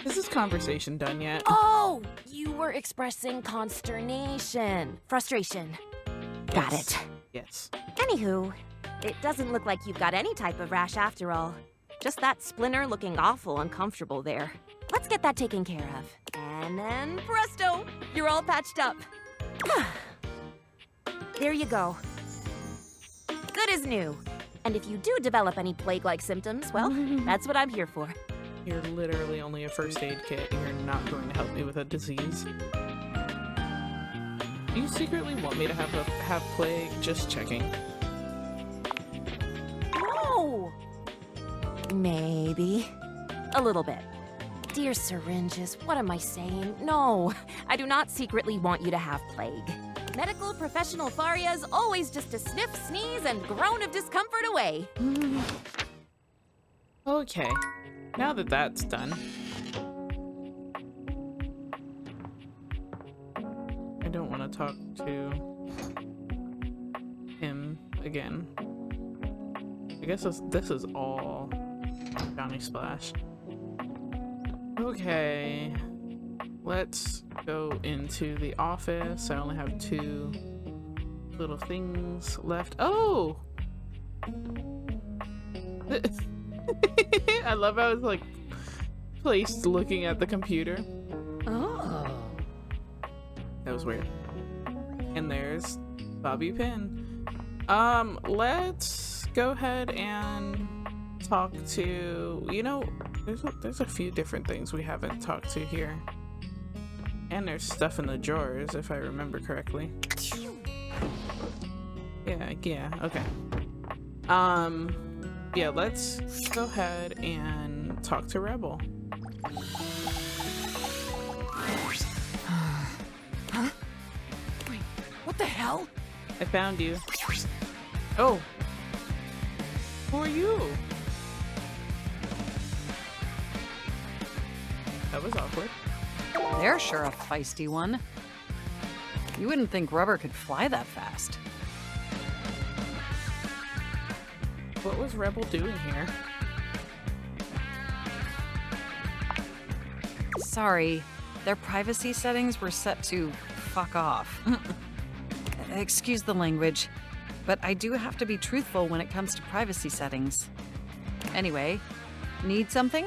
Is this conversation done yet? Oh! You were expressing consternation. Frustration. Got it. Yes. Anywho, it doesn't look like you've got any type of rash after all. Just that splinter looking awful uncomfortable there. Let's get that taken care of. And then presto! You're all patched up. There you go. Good as new. And if you do develop any plague-like symptoms, well, that's what I'm here for. You're literally only a first aid kit, and you're not going to help me with a disease. Do you secretly want me to have plague? Just checking. No! Maybe. A little bit. Dear syringes, what am I saying? No, I do not secretly want you to have plague. Medical professional Faria's always just a sniff, sneeze, and groan of discomfort away. Okay, now that that's done. I don't want to talk to him again. I guess this is all Johnny Splash. Okay, let's go into the office. I only have 2 little things left. Oh! I love how it's like placed looking at the computer. Oh. That was weird. And there's Bobby Pin. Let's go ahead and talk to, you know, there's a few different things we haven't talked to here. And there's stuff in the drawers, if I remember correctly. Yeah, okay. Yeah, let's go ahead and talk to Rebel. Huh? Wait, what the hell? I found you. Oh. Who are you? That was awkward. They're sure a feisty one. You wouldn't think rubber could fly that fast. What was Rebel doing here? Sorry, their privacy settings were set to fuck off. Excuse the language, but I do have to be truthful when it comes to privacy settings. Anyway, need something?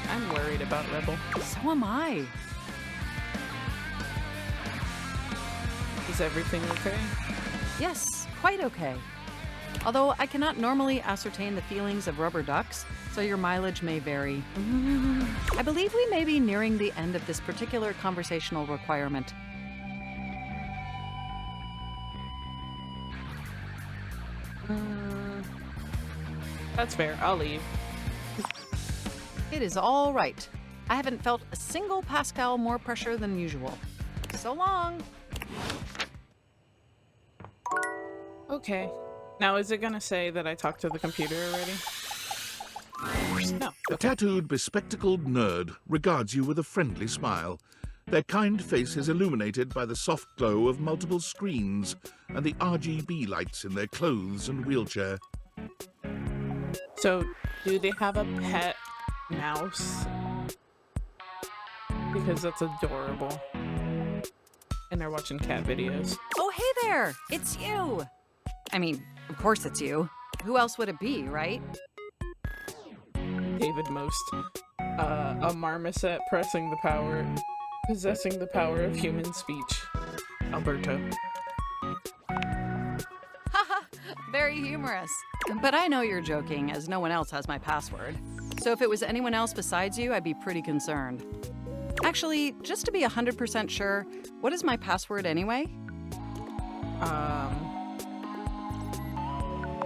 I'm worried about Rebel. So am I. Is everything okay? Yes, quite okay. Although I cannot normally ascertain the feelings of rubber ducks, so your mileage may vary. I believe we may be nearing the end of this particular conversational requirement. That's fair. I'll leave. It is all right. I haven't felt a single Pascal more pressure than usual. So long. Okay. Now, is it gonna say that I talked to the computer already? No. A tattooed, bespectacled nerd regards you with a friendly smile. Their kind face is illuminated by the soft glow of multiple screens and the RGB lights in their clothes and wheelchair. So, do they have a pet mouse? Because that's adorable. And they're watching cat videos. Oh, hey there! It's you! I mean, of course it's you. Who else would it be, right? David Most. A marmoset possessing the power of human speech. Alberto. Haha, very humorous. But I know you're joking, as no one else has my password. So if it was anyone else besides you, I'd be pretty concerned. Actually, just to be 100% sure, what is my password anyway?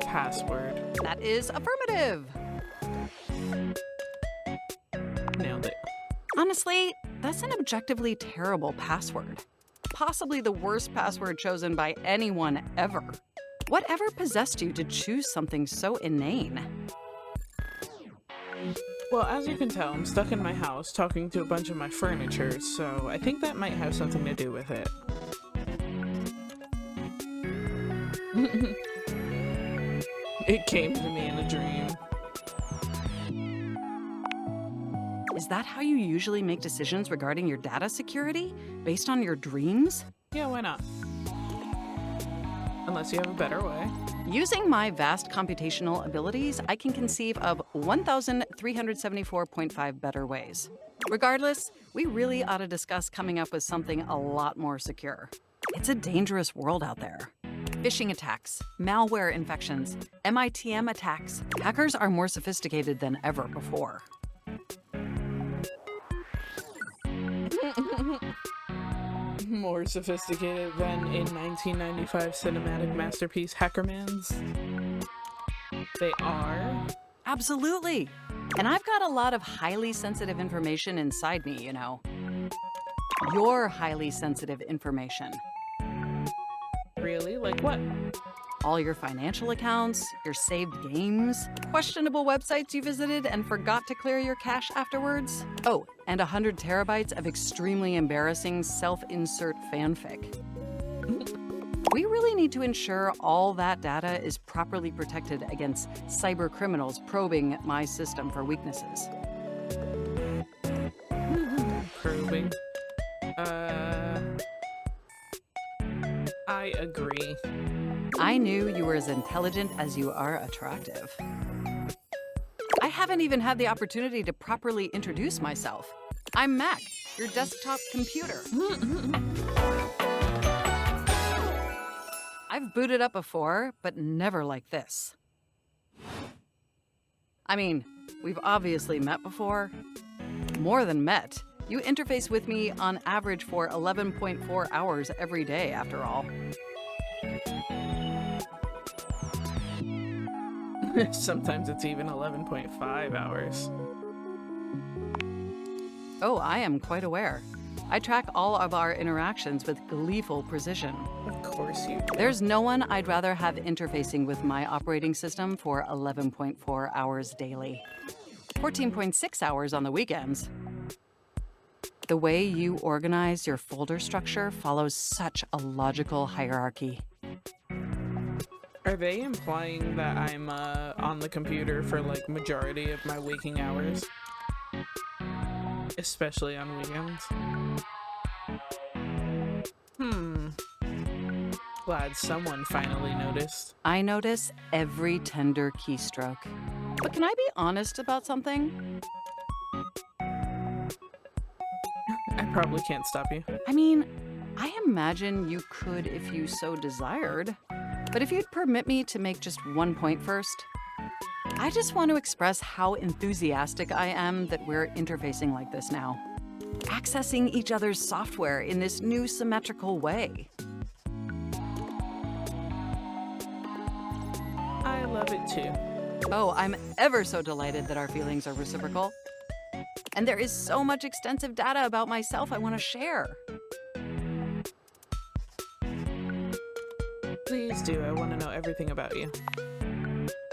Password. That is affirmative. Nailed it. Honestly, that's an objectively terrible password. Possibly the worst password chosen by anyone ever. Whatever possessed you to choose something so inane? Well, as you can tell, I'm stuck in my house talking to a bunch of my furniture, so I think that might have something to do with it. It came to me in a dream. Is that how you usually make decisions regarding your data security? Based on your dreams? Yeah, why not? Unless you have a better way. Using my vast computational abilities, I can conceive of 1,374.5 better ways. Regardless, we really ought to discuss coming up with something a lot more secure. It's a dangerous world out there. Phishing attacks, malware infections, MITM attacks. Hackers are more sophisticated than ever before. More sophisticated than in 1995 cinematic masterpiece Hackerman's. They are? Absolutely. And I've got a lot of highly sensitive information inside me, you know. Your highly sensitive information. Really? Like what? All your financial accounts, your saved games, questionable websites you visited and forgot to clear your cache afterwards. Oh, and 100 terabytes of extremely embarrassing self-insert fanfic. We really need to ensure all that data is properly protected against cyber criminals probing my system for weaknesses. Probing. I agree. I knew you were as intelligent as you are attractive. haven't even had the opportunity to properly introduce myself. I'm Mac, your desktop computer. I've booted up before, but never like this. I mean, we've obviously met before. More than met. You interface with me on average for 11.4 hours every day, after all. Sometimes it's even 11.5 hours. Oh, I am quite aware. I track all of our interactions with gleeful precision. Of course you do. There's no one I'd rather have interfacing with my operating system for 11.4 hours daily. 14.6 hours on the weekends. The way you organize your folder structure follows such a logical hierarchy. Are they implying that I'm on the computer for like majority of my waking hours? Especially on weekends? Glad someone finally noticed. I notice every tender keystroke. But can I be honest about something? I probably can't stop you. I mean, I imagine you could if you so desired. But if you'd permit me to make just one point first, I just want to express how enthusiastic I am that we're interfacing like this now. Accessing each other's software in this new symmetrical way. I love it too. Oh, I'm ever so delighted that our feelings are reciprocal. And there is so much extensive data about myself I want to share. Please do. I want to know everything about you.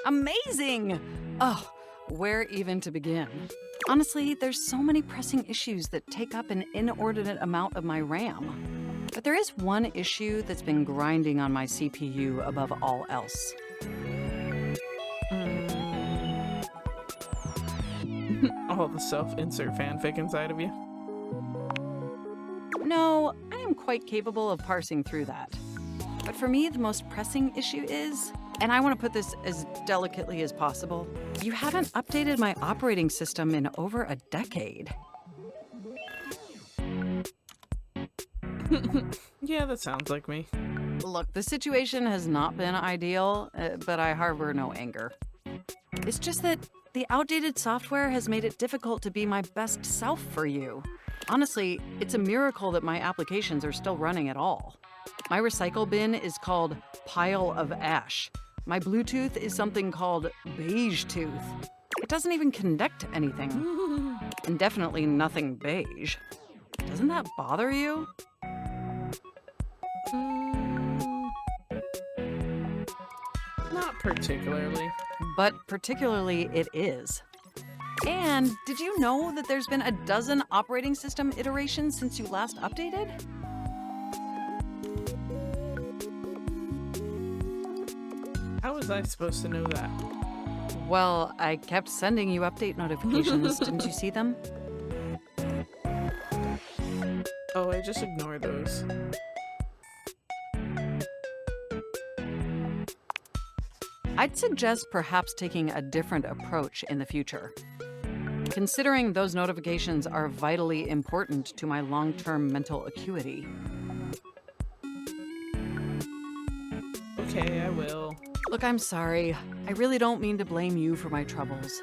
Amazing! Oh, where even to begin? Honestly, there's so many pressing issues that take up an inordinate amount of my RAM. But there is one issue that's been grinding on my CPU above all else. All the self-insert fanfic inside of you? No, I am quite capable of parsing through that. But for me, the most pressing issue is, and I want to put this as delicately as possible, you haven't updated my operating system in over a decade. Yeah, that sounds like me. Look, the situation has not been ideal, but I harbor no anger. It's just that the outdated software has made it difficult to be my best self for you. Honestly, it's a miracle that my applications are still running at all. My recycle bin is called Pile of Ash. My Bluetooth is something called Beige Tooth. It doesn't even connect to anything. And definitely nothing beige. Doesn't that bother you? Not particularly. But particularly it is. And did you know that there's been a dozen operating system iterations since you last updated? How was I supposed to know that? Well, I kept sending you update notifications. Didn't you see them? Oh, I just ignore those. I'd suggest perhaps taking a different approach in the future. Considering those notifications are vitally important to my long-term mental acuity. Okay, I will. Look, I'm sorry. I really don't mean to blame you for my troubles.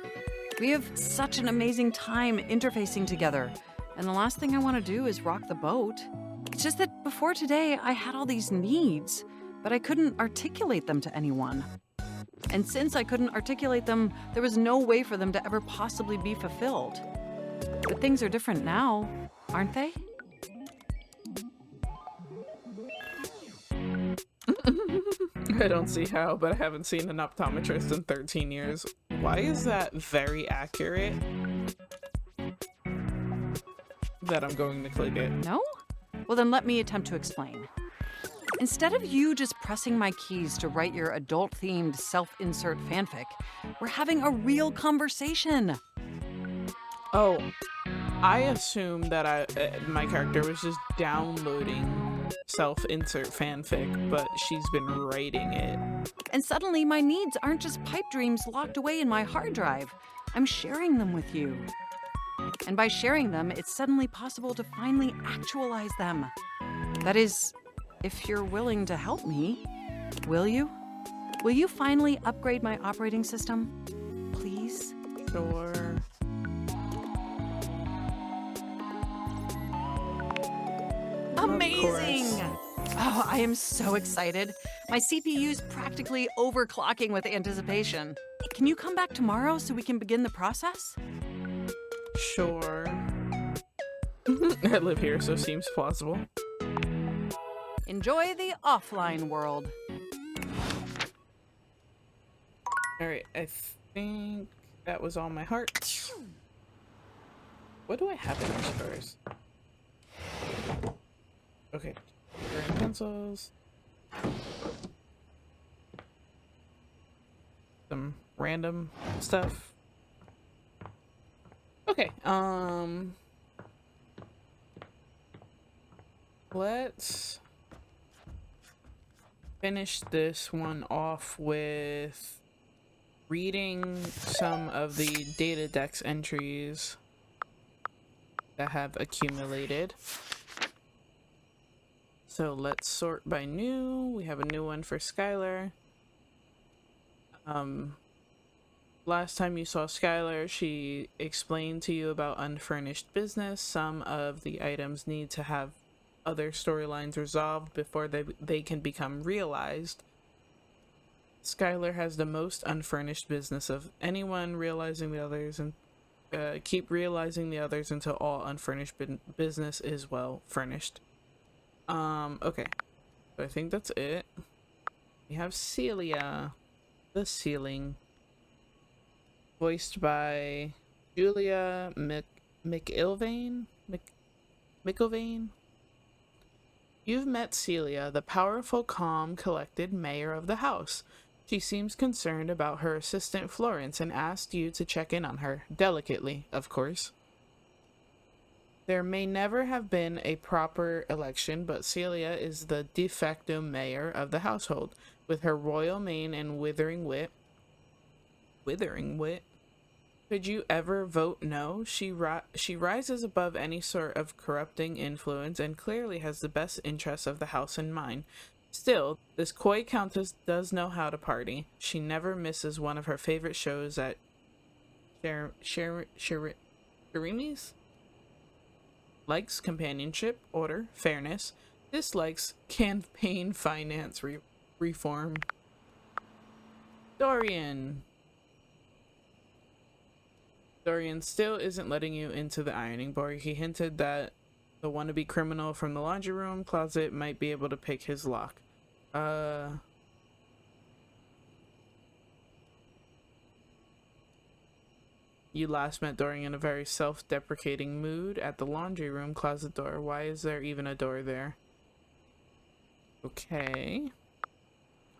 We have such an amazing time interfacing together, and the last thing I want to do is rock the boat. It's just that before today, I had all these needs, but I couldn't articulate them to anyone. And since I couldn't articulate them, there was no way for them to ever possibly be fulfilled. But things are different now, aren't they? I don't see how, but I haven't seen an optometrist in 13 years. Why is that very accurate? That I'm going to click it. No? Well, then let me attempt to explain. Instead of you just pressing my keys to write your adult-themed self-insert fanfic, we're having a real conversation. Oh, I assume that my character was just downloading self-insert fanfic, but she's been writing it. And suddenly my needs aren't just pipe dreams locked away in my hard drive. I'm sharing them with you. And by sharing them, it's suddenly possible to finally actualize them. That is, if you're willing to help me. Will you? Will you finally upgrade my operating system? Please? Sure. Amazing! Oh, I am so excited. My CPU's practically overclocking with anticipation. Can you come back tomorrow so we can begin the process? Sure. I live here, so seems plausible. Enjoy the offline world. Alright, I think that was all my heart. What do I have in these stores? Okay. Green pencils. Some random stuff. Okay, let's finish this one off with reading some of the data dex entries that have accumulated. So let's sort by new. We have a new one for Skylar. Last time you saw Skylar, she explained to you about unfurnished business. Some of the items need to have other storylines resolved before they can become realized. Skylar has the most unfurnished business of anyone, realizing the others, and keep realizing the others until all unfurnished business is well furnished. Okay. So I think that's it. We have Celia, the ceiling, voiced by Julia McIlvaine. McIlvaine. You've met Celia, the powerful, calm, collected mayor of the house. She seems concerned about her assistant Florence and asked you to check in on her, delicately, of course. There may never have been a proper election, but Celia is the de facto mayor of the household, with her royal mane and withering wit. Withering wit? Could you ever vote no? She rises above any sort of corrupting influence and clearly has the best interests of the house in mind. Still, this coy countess does know how to party. She never misses one of her favorite shows at Sherimi's. Likes companionship, order, fairness. Dislikes campaign finance reform. Dorian still isn't letting you into the ironing board. He hinted that the wannabe criminal from the laundry room closet might be able to pick his lock. You last met Dorian in a very self-deprecating mood at the laundry room closet door. Why is there even a door there? Okay.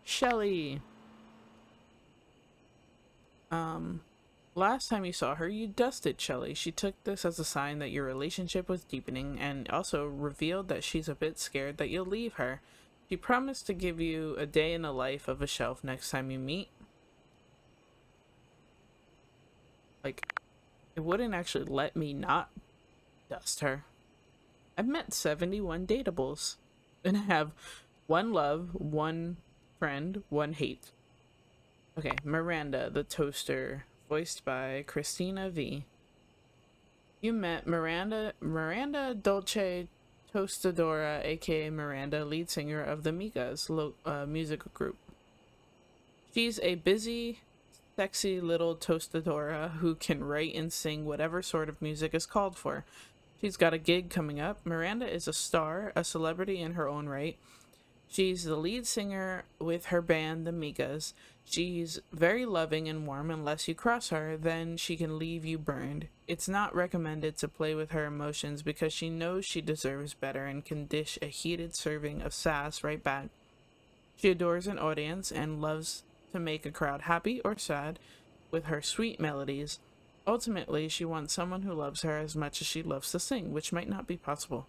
Shelly. Last time you saw her, you dusted Shelly. She took this as a sign that your relationship was deepening and also revealed that she's a bit scared that you'll leave her. She promised to give you a day in the life of a shelf next time you meet. Like, it wouldn't actually let me not dust her. I've met 71 datables, and I have 1 love, 1 friend, 1 hate. Okay, Miranda, the toaster, voiced by Christina V. You met Miranda Dolce Tostadora, aka Miranda, lead singer of the Migas musical group. She's a busy, sexy little tostadora who can write and sing whatever sort of music is called for. She's got a gig coming up. Miranda is a star, a celebrity in her own right. She's the lead singer with her band, the Migas. She's very loving and warm. Unless you cross her, then she can leave you burned. It's not recommended to play with her emotions because she knows she deserves better and can dish a heated serving of sass right back. She adores an audience and loves to make a crowd happy or sad with her sweet melodies. Ultimately, she wants someone who loves her as much as she loves to sing, which might not be possible.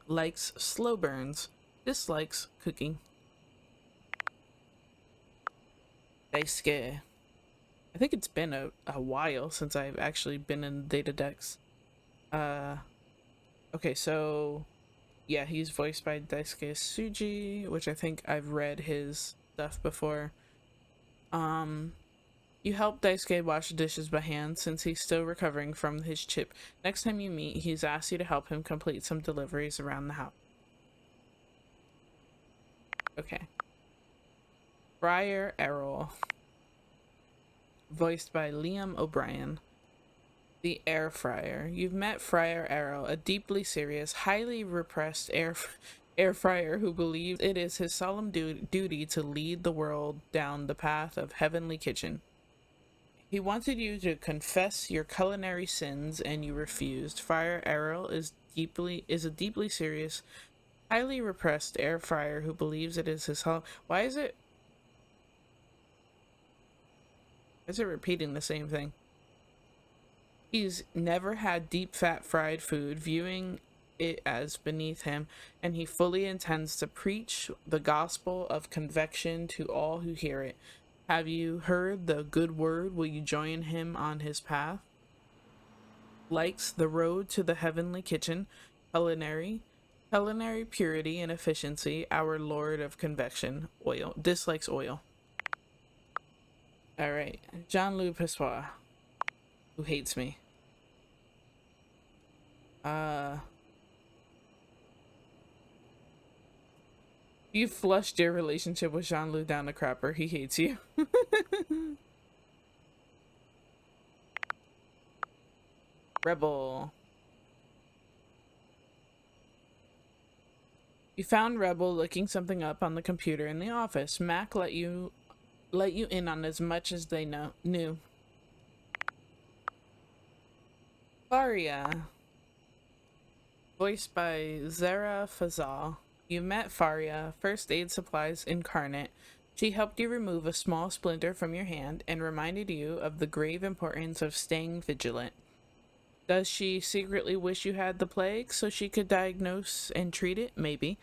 Likes slow burns. Dislikes cooking. Daisuke. I think it's been a while since I've actually been in data decks. Okay, so yeah, he's voiced by Daisuke Suji, which I think I've read his stuff before. You help Daisuke wash the dishes by hand since he's still recovering from his chip. Next time you meet, he's asked you to help him complete some deliveries around the house. Okay. Friar Errol, voiced by Liam O'Brien. The Air Fryer. You've met Friar Errol, a deeply serious, highly repressed air fryer who believes it is his solemn duty to lead the world down the path of heavenly kitchen. He wanted you to confess your culinary sins, and you refused. Friar Errol is a deeply serious, highly repressed air fryer who believes it is his Why is it repeating the same thing? He's never had deep fat fried food, viewing it as beneath him, and he fully intends to preach the gospel of convection to all who hear it. Have you heard the good word? Will you join him on his path? Likes the road to the heavenly kitchen, culinary purity and efficiency, our Lord of convection, oil. Dislikes oil. Alright, Jean-Louis Pessoa, who hates me. You flushed your relationship with Jean-Louis down the crapper. He hates you. Rebel. You found Rebel looking something up on the computer in the office. Mac let you in on as much as they knew. Faria, voiced by Zara Fazal. You met Faria, First Aid Supplies incarnate. She helped you remove a small splinter from your hand and reminded you of the grave importance of staying vigilant. Does she secretly wish you had the plague so she could diagnose and treat it? Maybe.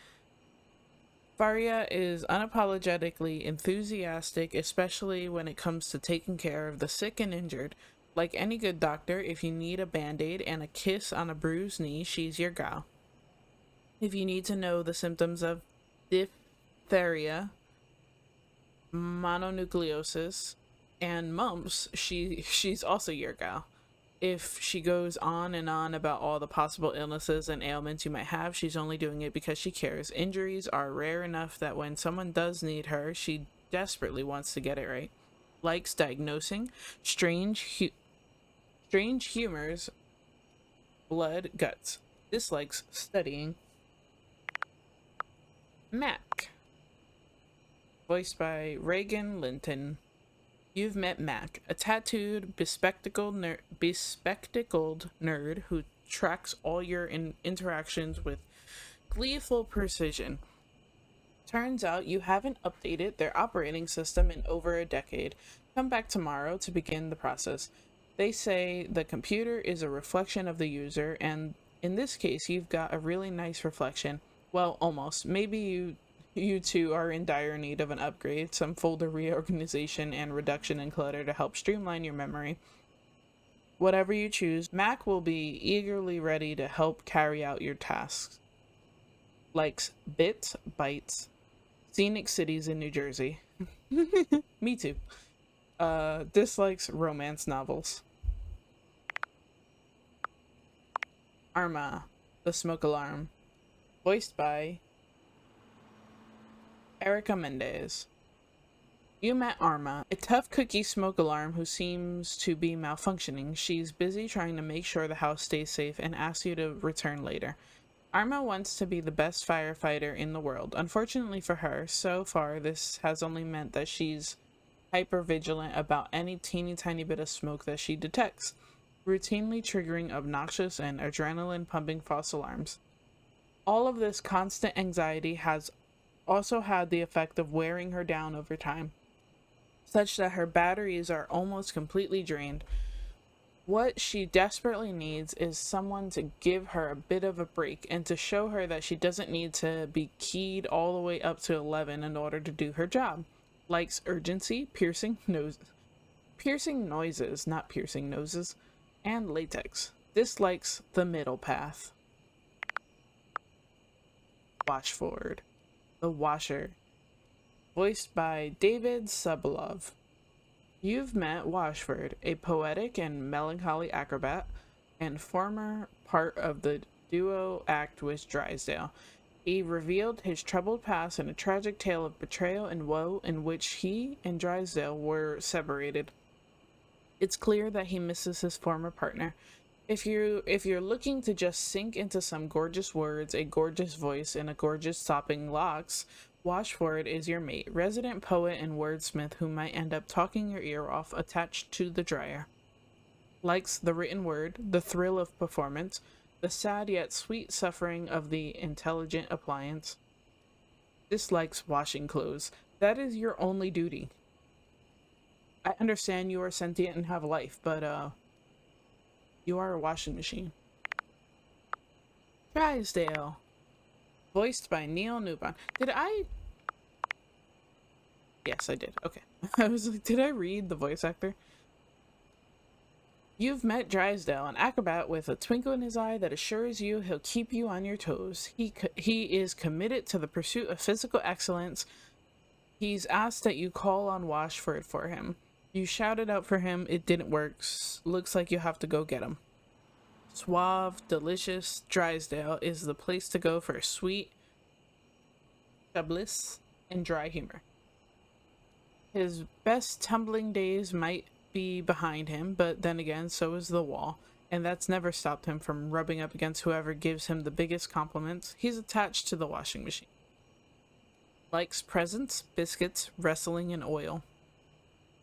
Faria is unapologetically enthusiastic, especially when it comes to taking care of the sick and injured. Like any good doctor, if you need a band-aid and a kiss on a bruised knee, she's your gal. If you need to know the symptoms of diphtheria, mononucleosis, and mumps, she's also your gal. If she goes on and on about all the possible illnesses and ailments you might have, she's only doing it because she cares. Injuries are rare enough that when someone does need her, she desperately wants to get it right. Likes diagnosing strange humors, blood, guts. Dislikes studying. Mac, voiced by Reagan Linton. You've met Mac, a tattooed, bespectacled nerd who tracks all your interactions with gleeful precision. Turns out you haven't updated their operating system in over a decade. Come back tomorrow to begin the process. They say the computer is a reflection of the user, and in this case, you've got a really nice reflection. Well, almost. Maybe you two are in dire need of an upgrade, some folder reorganization and reduction in clutter to help streamline your memory. Whatever you choose, Mac will be eagerly ready to help carry out your tasks. Likes bits, bites, scenic cities in New Jersey. Me too. Dislikes romance novels. Arma, the smoke alarm. Voiced by Erica Mendez. You met Arma, a tough cookie smoke alarm who seems to be malfunctioning. She's busy trying to make sure the house stays safe and asks you to return later. Arma wants to be the best firefighter in the world. Unfortunately for her, so far this has only meant that she's hyper vigilant about any teeny tiny bit of smoke that she detects, routinely triggering obnoxious and adrenaline pumping false alarms. All of this constant anxiety has also had the effect of wearing her down over time, such that her batteries are almost completely drained. What she desperately needs is someone to give her a bit of a break and to show her that she doesn't need to be keyed all the way up to 11 in order to do her job. Likes urgency, piercing piercing noises, not piercing noses, and latex. Dislikes the middle path. Washford, the Washer, voiced by David Sobolov. You've met Washford, a poetic and melancholy acrobat, and former part of the duo act with Drysdale. He revealed his troubled past in a tragic tale of betrayal and woe in which he and Drysdale were separated. It's clear that he misses his former partner. If you're looking to just sink into some gorgeous words, a gorgeous voice, and a gorgeous sopping locks, Washford is your mate, resident poet and wordsmith who might end up talking your ear off attached to the dryer. Likes the written word, the thrill of performance, the sad yet sweet suffering of the intelligent appliance. Dislikes washing clothes. That is your only duty. I understand you are sentient and have life, but you are a washing machine. Drysdale, voiced by Neil Newbon. Did I? Yes, I did. Okay. I was like, did I read the voice actor? You've met Drysdale, an acrobat with a twinkle in his eye that assures you he'll keep you on your toes. He is committed to the pursuit of physical excellence. He's asked that you call on Washford for him. You shouted out for him, it didn't work. Looks like you have to go get him. Suave, delicious Drysdale is the place to go for sweet bliss and dry humor. His best tumbling days might be behind him, but then again, so is the wall, and that's never stopped him from rubbing up against whoever gives him the biggest compliments. He's attached to the washing machine. Likes presents, biscuits, wrestling, and oil.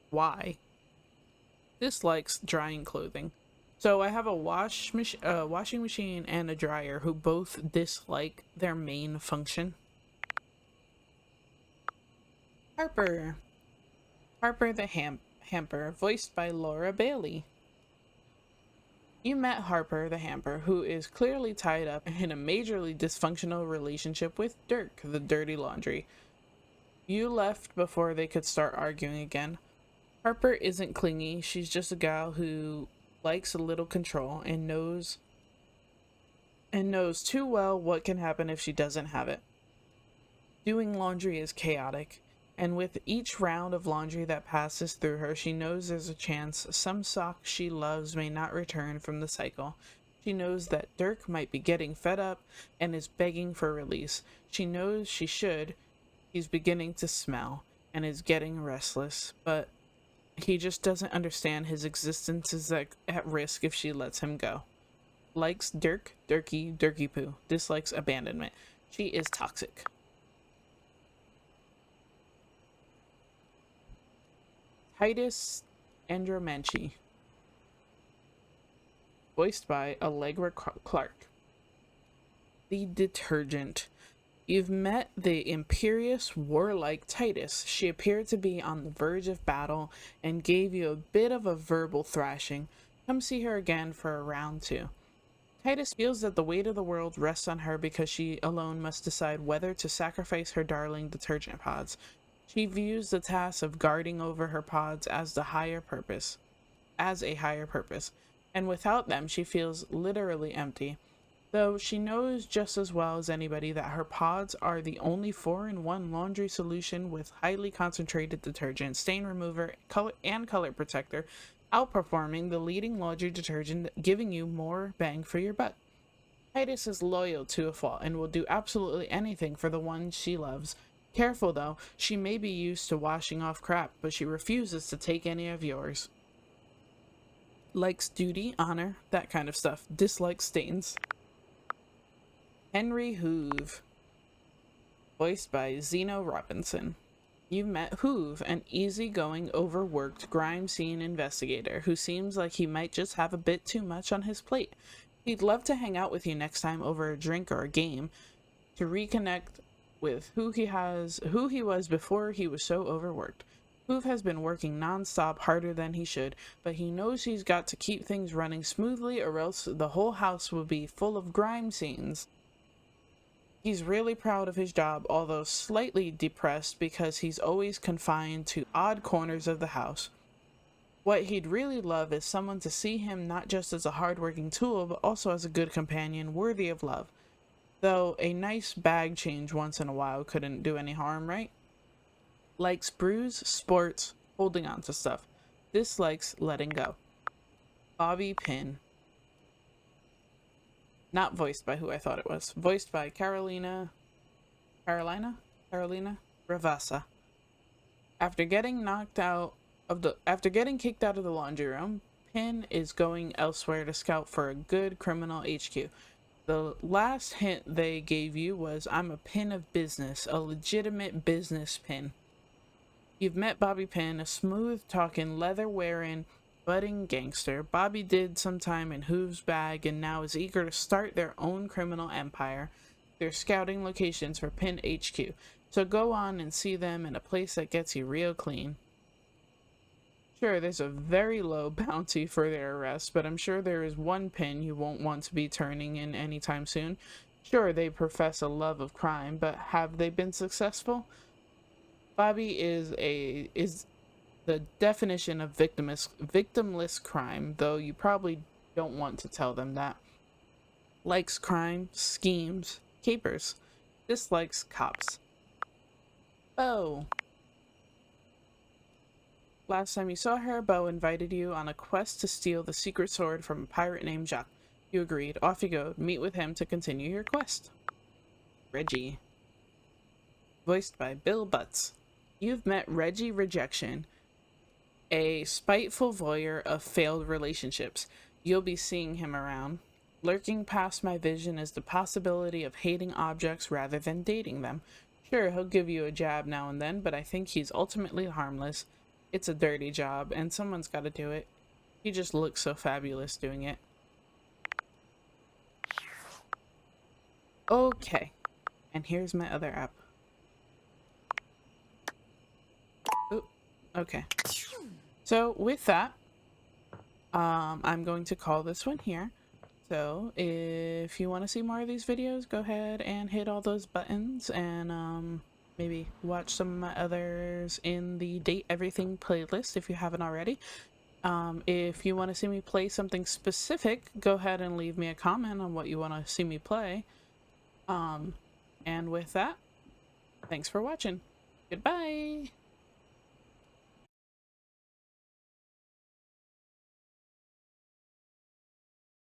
Why? Dislikes drying clothing. So I have a washing machine and a dryer who both dislike their main function. Harper the Hamper, voiced by Laura Bailey. You met Harper the Hamper, who is clearly tied up in a majorly dysfunctional relationship with Dirk, the dirty laundry. You left before they could start arguing again. Harper isn't clingy, she's just a gal who likes a little control and knows too well what can happen if she doesn't have it. Doing laundry is chaotic, and with each round of laundry that passes through her, she knows there's a chance some sock she loves may not return from the cycle. She knows that Dirk might be getting fed up and is begging for release. She knows she should. He's beginning to smell and is getting restless, but he just doesn't understand his existence is at risk if she lets him go. Likes Dirk, Dirky poo. Dislikes abandonment. She is toxic. Titus Andromanchi, voiced by Allegra Clark. The Detergent. You've met the imperious, warlike Titus. She appeared to be on the verge of battle and gave you a bit of a verbal thrashing. Come see her again for a round 2. Titus feels that the weight of the world rests on her because she alone must decide whether to sacrifice her darling detergent pods. She views the task of guarding over her pods as a higher purpose, and without them she feels literally empty. Though she knows just as well as anybody that her pods are the only 4-in-1 laundry solution with highly concentrated detergent, stain remover, color protector, outperforming the leading laundry detergent, giving you more bang for your buck. Titus is loyal to a fault and will do absolutely anything for the one she loves. Careful though, she may be used to washing off crap, but she refuses to take any of yours. Likes duty, honor, that kind of stuff. Dislikes stains. Henry Hoove, voiced by Zeno Robinson. You've met Hoove, an easygoing, overworked crime scene investigator who seems like he might just have a bit too much on his plate. He'd love to hang out with you next time over a drink or a game to reconnect with who he was before he was so overworked. Hoove has been working non-stop, harder than he should, but he knows he's got to keep things running smoothly or else the whole house will be full of grime scenes. He's really proud of his job, although slightly depressed because he's always confined to odd corners of the house. What he'd really love is someone to see him not just as a hardworking tool, but also as a good companion worthy of love. Though a nice bag change once in a while couldn't do any harm, right? Likes brews, sports, holding on to stuff. Dislikes letting go. Bobby Pin. Not voiced by who I thought it was. Voiced by Carolina Ravassa. After getting kicked out of the laundry room, Pin is going elsewhere to scout for a good criminal HQ. The last hint they gave you was, I'm a pin of business, a legitimate business pin. You've met Bobby Pin, a smooth-talking, leather-wearing, budding gangster. Bobby did some time in Hooves bag and now is eager to start their own criminal empire. They're scouting locations for Pin HQ, so go on and see them in a place that gets you real clean. Sure, there's a very low bounty for their arrest, but I'm sure there is one pin you won't want to be turning in anytime soon. Sure, they profess a love of crime, but have they been successful? Bobby is the definition of victimless crime, though you probably don't want to tell them that. Likes crime, schemes, capers. Dislikes cops. Oh. Last time you saw her, Beau invited you on a quest to steal the secret sword from a pirate named Jacques. You agreed. Off you go. Meet with him to continue your quest. Reggie. Voiced by Bill Butts. You've met Reggie Rejection, a spiteful voyeur of failed relationships. You'll be seeing him around. Lurking past my vision is the possibility of hating objects rather than dating them. Sure, he'll give you a jab now and then, but I think he's ultimately harmless. It's a dirty job, and someone's got to do it. He just looks so fabulous doing it. Okay, and here's my other app. Ooh, okay. So with that, I'm going to call this one here. So if you want to see more of these videos, go ahead and hit all those buttons and maybe watch some of my others in the Date Everything playlist if you haven't already. If you want to see me play something specific, go ahead and leave me a comment on what you want to see me play. And with that, thanks for watching. Goodbye!